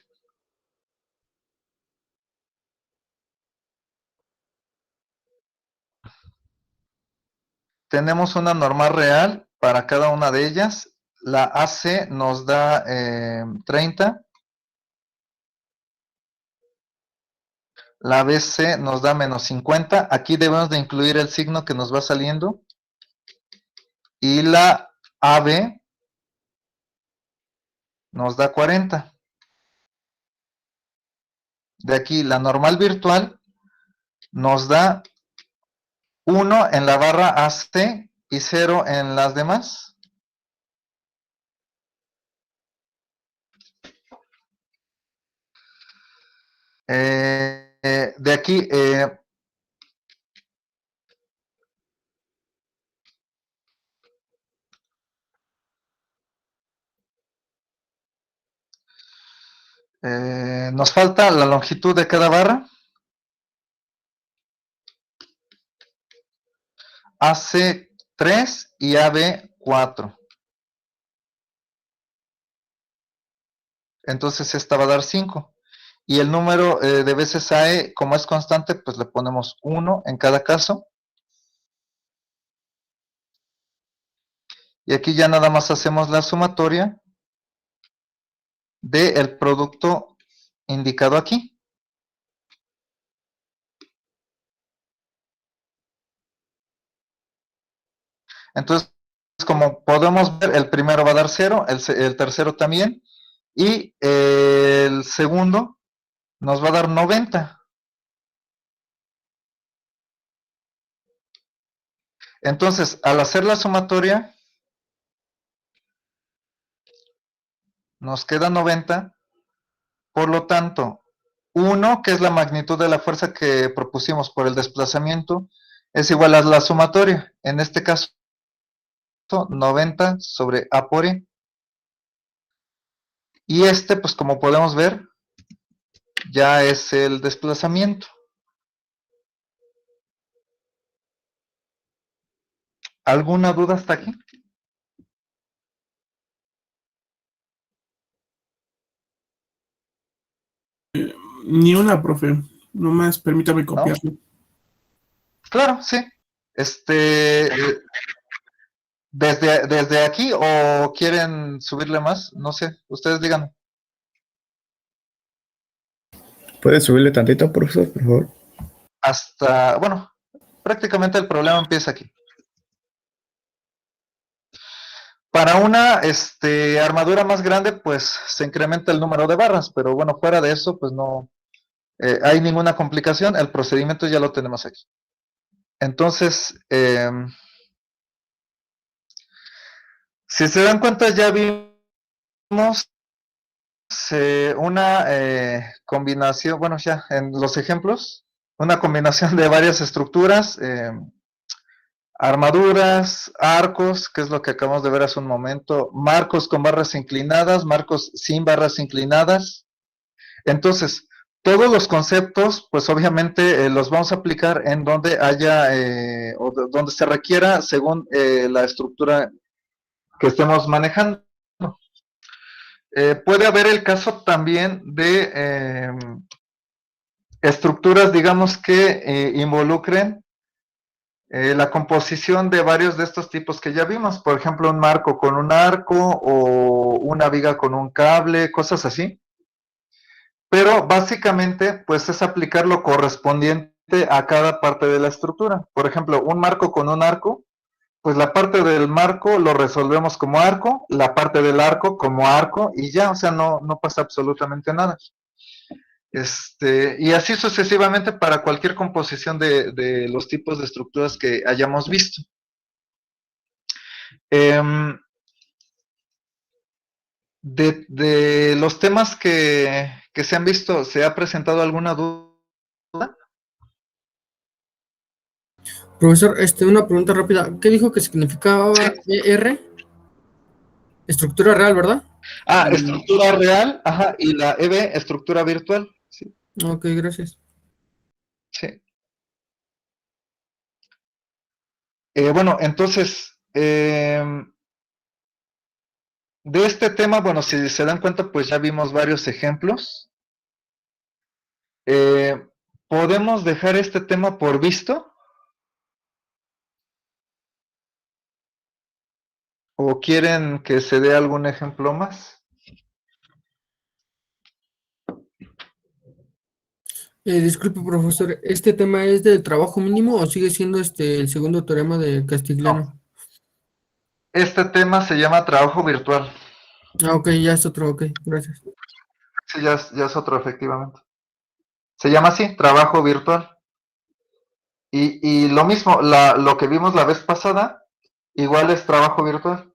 Tenemos una normal real para cada una de ellas. La AC nos da 30. La BC nos da menos 50. Aquí debemos de incluir el signo que nos va saliendo. Y la AB nos da 40. De aquí la normal virtual nos da 1 en la barra AC y 0 en las demás. De aquí, nos falta la longitud de cada barra. AC 3 y AB 4. Entonces esta va a dar 5. Y el número de veces AE, como es constante, pues le ponemos 1 en cada caso. Y aquí ya nada más hacemos la sumatoria del producto indicado aquí. Entonces, como podemos ver, el primero va a dar 0, el tercero también, y el segundo nos va a dar 90. Entonces, al hacer la sumatoria, nos queda 90, por lo tanto, 1, que es la magnitud de la fuerza que propusimos por el desplazamiento, es igual a la sumatoria, en este caso, 90 sobre A por E. Y pues como podemos ver, ya es el desplazamiento. ¿Alguna duda hasta aquí? Ni una, profe. Nomás permítame copiarlo. Claro, sí. ¿Desde aquí o quieren subirle más? No sé, ustedes digan. ¿Puedes subirle tantito, profesor, por favor? Bueno, prácticamente el problema empieza aquí. Para una armadura más grande, pues se incrementa el número de barras, pero bueno, fuera de eso, pues no hay ninguna complicación. El procedimiento ya lo tenemos aquí. Entonces, si se dan cuenta, ya vimos una combinación, bueno, ya en los ejemplos, una combinación de varias estructuras armaduras, arcos, que es lo que acabamos de ver hace un momento, marcos con barras inclinadas, marcos sin barras inclinadas. Entonces, todos los conceptos, pues obviamente los vamos a aplicar en donde haya o donde se requiera según la estructura que estemos manejando. Puede haber el caso también de estructuras, digamos, que involucren la composición de varios de estos tipos que ya vimos. Por ejemplo, un marco con un arco o una viga con un cable, cosas así. Pero básicamente, pues es aplicar lo correspondiente a cada parte de la estructura. Por ejemplo, un marco con un arco, pues la parte del marco lo resolvemos como arco, la parte del arco como arco y ya, o sea, no pasa absolutamente nada. Y así sucesivamente para cualquier composición de los tipos de estructuras que hayamos visto. De los temas que se han visto, ¿se ha presentado alguna duda? Profesor, una pregunta rápida. ¿Qué dijo que significaba ER? Estructura real, ¿verdad? Estructura real, ajá, y la EB, estructura virtual. Sí. Ok, gracias. Sí. Bueno, entonces, de este tema, bueno, si se dan cuenta, pues ya vimos varios ejemplos. ¿Podemos dejar este tema por visto? ¿O quieren que se dé algún ejemplo más? Disculpe, profesor, ¿este tema es del trabajo mínimo o sigue siendo el segundo teorema de Castigliano? Este tema se llama trabajo virtual. Ok, ya es otro, ok, gracias. Sí, ya es otro, efectivamente. Se llama así, trabajo virtual. Y lo mismo, lo que vimos la vez pasada, igual es trabajo virtual.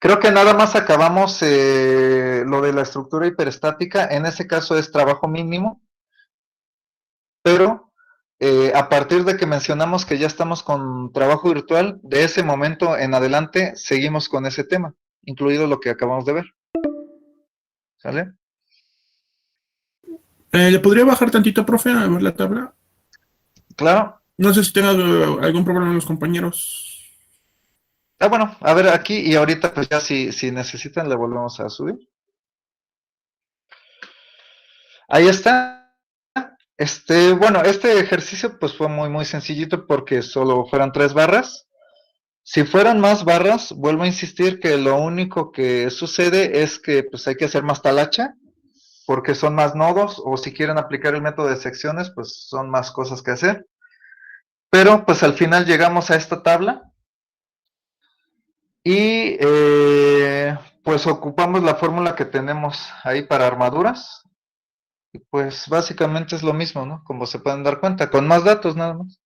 Creo que nada más acabamos lo de la estructura hiperestática, en ese caso es trabajo mínimo, pero a partir de que mencionamos que ya estamos con trabajo virtual, de ese momento en adelante seguimos con ese tema, incluido lo que acabamos de ver. ¿Sale? ¿Le podría bajar tantito, profe, a ver la tabla? Claro. No sé si tenga algún problema los compañeros. Bueno, a ver aquí y ahorita pues ya si necesitan le volvemos a subir. Ahí está. Bueno, este ejercicio pues fue muy sencillito porque solo fueron 3 barras. Si fueran más barras, vuelvo a insistir que lo único que sucede es que pues hay que hacer más talacha porque son más nodos o si quieren aplicar el método de secciones pues son más cosas que hacer. Pero pues al final llegamos a esta tabla y pues ocupamos la fórmula que tenemos ahí para armaduras. Y pues básicamente es lo mismo, ¿no? Como se pueden dar cuenta, con más datos nada más.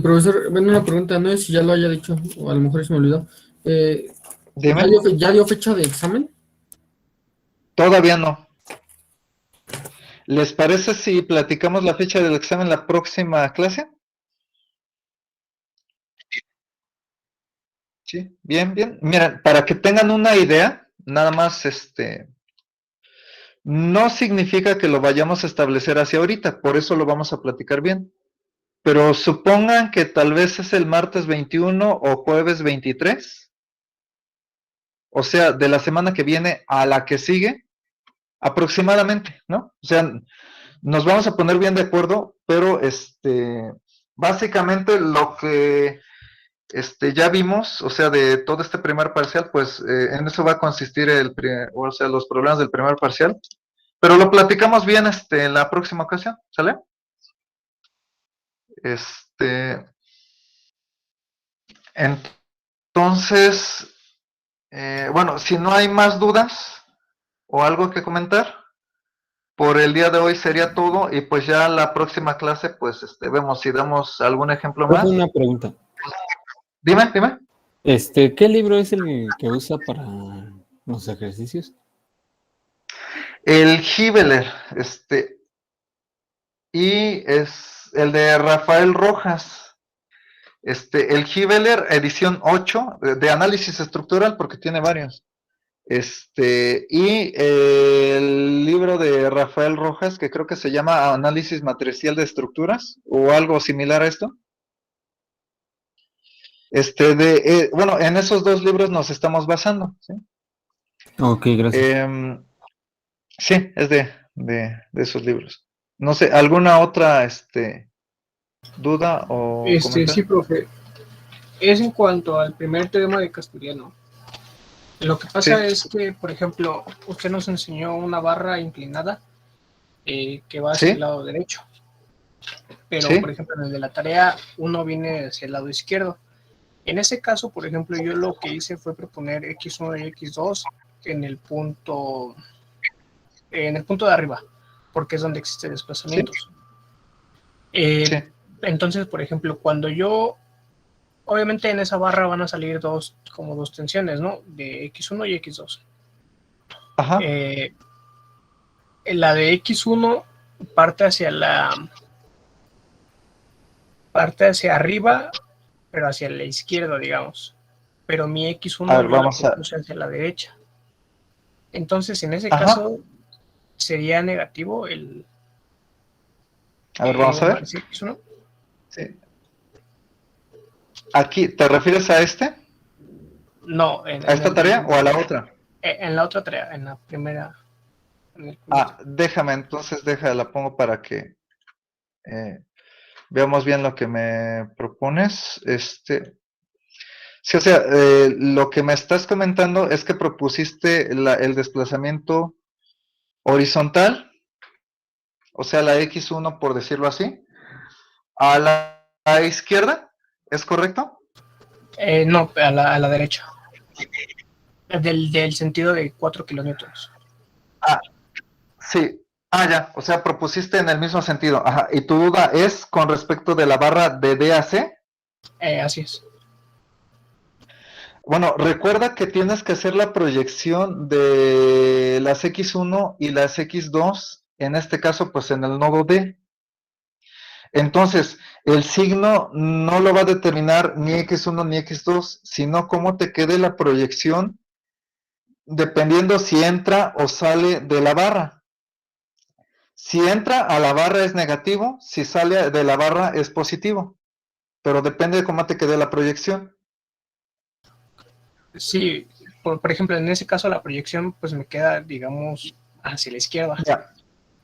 Profesor, bueno, una pregunta, no sé si ya lo haya dicho, o a lo mejor se me olvidó. Dime. ¿Ya dio fecha de examen? Todavía no. ¿Les parece si platicamos la fecha del examen la próxima clase? Sí, bien. Miren, para que tengan una idea, nada más, no significa que lo vayamos a establecer hacia ahorita, por eso lo vamos a platicar bien. Pero supongan que tal vez es el martes 21 o jueves 23. O sea, de la semana que viene a la que sigue, aproximadamente, ¿no? O sea, nos vamos a poner bien de acuerdo, pero básicamente lo que ya vimos, o sea, de todo este primer parcial, pues en eso va a consistir los problemas del primer parcial, pero lo platicamos bien en la próxima ocasión, ¿sale? Entonces, bueno, si no hay más dudas o algo que comentar, por el día de hoy sería todo y pues ya la próxima clase pues vemos si damos algún ejemplo más. Una pregunta. Dime. ¿Qué libro es el que usa para los ejercicios? El Hibeler, y es el de Rafael Rojas. El Giveler, edición 8, de análisis estructural, porque tiene varios. Y el libro de Rafael Rojas, que creo que se llama Análisis Matricial de Estructuras, o algo similar a esto. Bueno, en esos dos libros nos estamos basando, ¿sí? Ok, gracias. Sí, es de esos libros. No sé, ¿alguna otra duda o comentario? Sí, profe. Es en cuanto al primer teorema de Castellano. Lo que pasa Sí. es que, por ejemplo, usted nos enseñó una barra inclinada que va hacia Sí. el lado derecho. Pero, Sí. por ejemplo, en el de la tarea, uno viene hacia el lado izquierdo. En ese caso, por ejemplo, yo lo que hice fue proponer x1 y x2 en el punto de arriba, porque es donde existen desplazamientos. Sí. Entonces, por ejemplo, cuando yo, obviamente en esa barra van a salir dos tensiones, ¿no? De x1 y x2. Ajá. La de x1 parte hacia arriba, pero hacia la izquierda, digamos. Pero mi x1 A ver, yo la vamos a... propuse hacia la derecha. Entonces, en ese Ajá. caso, sería negativo el... A ver, vamos a ver. X1. Sí. Aquí, ¿te refieres a No, ¿A esta tarea o a la otra? En la otra tarea, en la primera. Déjame, entonces la pongo para que veamos bien lo que me propones. Sí, o sea, lo que me estás comentando es que propusiste el desplazamiento horizontal, o sea, la X1, por decirlo así, a la izquierda, ¿es correcto? No, a la derecha. Del sentido de 4 kilonewtons. Sí. Ya, o sea, propusiste en el mismo sentido. Ajá. ¿Y tu duda es con respecto de la barra de D a C? Así es. Bueno, recuerda que tienes que hacer la proyección de las X1 y las X2, en este caso, pues en el nodo D. Entonces, el signo no lo va a determinar ni X1 ni X2, sino cómo te quede la proyección, dependiendo si entra o sale de la barra. Si entra a la barra es negativo, si sale de la barra es positivo, pero depende de cómo te quede la proyección. Sí, por ejemplo, en ese caso la proyección pues me queda, digamos, hacia la izquierda. Ya.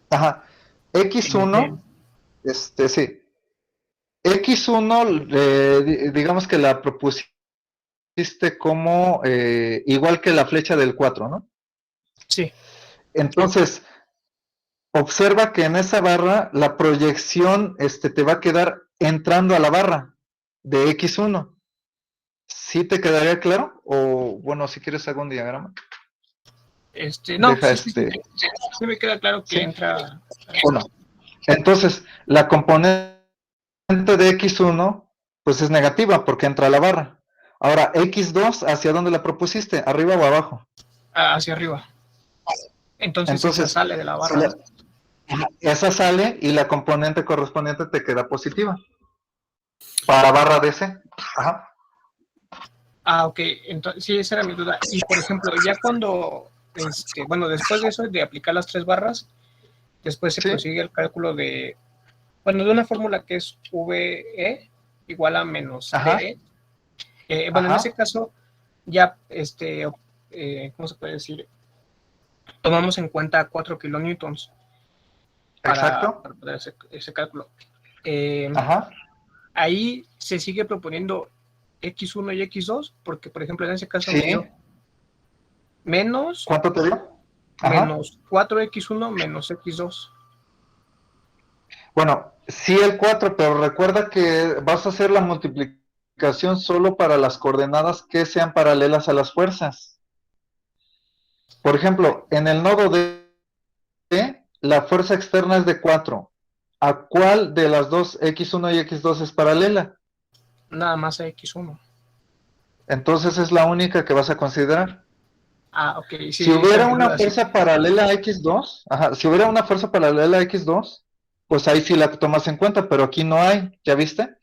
Ajá. X1, sí. X1, digamos que la propusiste como igual que la flecha del 4, ¿no? Sí. Entonces, observa que en esa barra la proyección te va a quedar entrando a la barra de X1. ¿Sí te quedaría claro? O, bueno, si quieres hago un diagrama. No, Deja sí me queda claro que ¿sí? entra. Bueno, entonces, la componente de X1, pues es negativa porque entra a la barra. Ahora, X2, ¿hacia dónde la propusiste? ¿Arriba o abajo? Hacia arriba. Entonces esa sale de la barra. Esa sale y la componente correspondiente te queda positiva. Para barra DC. Ajá. Ok. Entonces, sí, esa era mi duda. Y, por ejemplo, ya cuando, bueno, después de eso, de aplicar las 3 barras, después se prosigue el cálculo de una fórmula que es VE igual a menos DE. Bueno, en ese caso, ya, ¿cómo se puede decir? Tomamos en cuenta 4 kilonewtons para poder hacer ese cálculo. Ahí se sigue proponiendo X1 y X2, porque, por ejemplo, en ese caso me dio menos... ¿Cuánto te dio? Menos 4X1 menos X2. Bueno, sí el 4, pero recuerda que vas a hacer la multiplicación solo para las coordenadas que sean paralelas a las fuerzas. Por ejemplo, en el nodo D, la fuerza externa es de 4. ¿A cuál de las dos X1 y X2 es paralela? Nada más a X1. Entonces es la única que vas a considerar. Ok. Sí, si hubiera una fuerza paralela a X2, si hubiera una fuerza paralela a X2, pues ahí sí la tomas en cuenta, pero aquí no hay, ¿ya viste?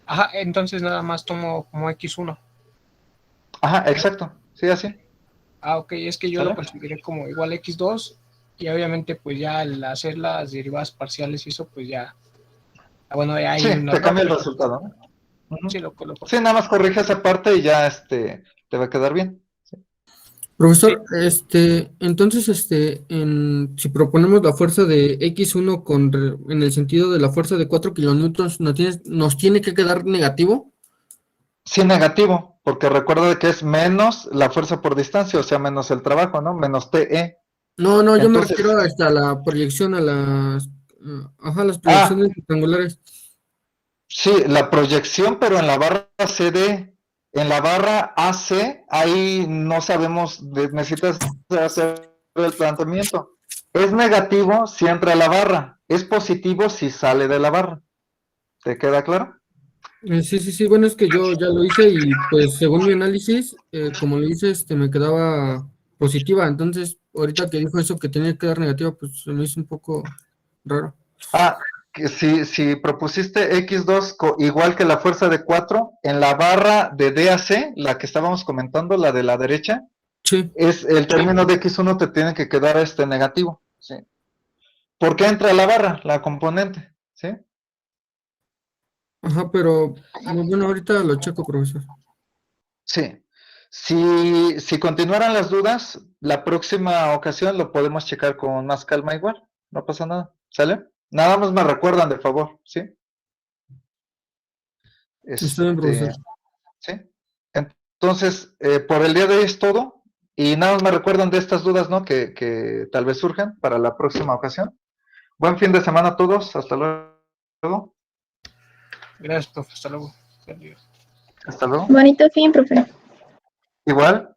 Ajá, entonces nada más tomo como X1. Ajá, exacto, sí, así. Ah, ok, es que yo lo ¿Sale? consideré como igual X2 y obviamente pues ya al hacer las derivadas parciales y eso pues ya, bueno, ya Sí, hay un te error, cambia el pero resultado, ¿no? Ujú. sí lo coloco. Sí, nada más corrige esa parte y ya te va a quedar bien. Profesor, entonces, si proponemos la fuerza de X1 en el sentido de la fuerza de 4 kilonewtons, ¿nos tiene que quedar negativo? Sí, negativo, porque recuerda que es menos la fuerza por distancia, o sea, menos el trabajo, ¿no? Menos TE. No, yo me Entonces, refiero hasta la proyección, las ah, proyecciones rectangulares. sí, la proyección, pero en la barra CD, en la barra AC, ahí no sabemos, necesitas hacer el planteamiento. Es negativo si entra a la barra, es positivo si sale de la barra. ¿Te queda claro? Sí, bueno, es que yo ya lo hice y pues según mi análisis, como lo hice, me quedaba positiva, entonces ahorita que dijo eso que tenía que quedar negativa, pues se me hizo un poco raro. Ah, que si propusiste X2 igual que la fuerza de 4, en la barra de DAC, la que estábamos comentando, la de la derecha, Sí, es el término de X1 te tiene que quedar negativo, ¿sí? ¿Por qué entra la barra, la componente? ¿Sí? ajá, pero bueno, ahorita lo checo, profesor. Sí. Si continuaran las dudas, la próxima ocasión lo podemos checar con más calma igual. No pasa nada. ¿Sale? Nada más me recuerdan, de favor, ¿sí? Está bien, profesor. ¿Sí? Entonces, por el día de hoy es todo. Y nada más me recuerdan de estas dudas, ¿no? Que tal vez surjan para la próxima ocasión. Buen fin de semana a todos. Hasta luego. Gracias, profe, hasta luego. Adiós. Hasta luego. Bonito fin, profe. Igual.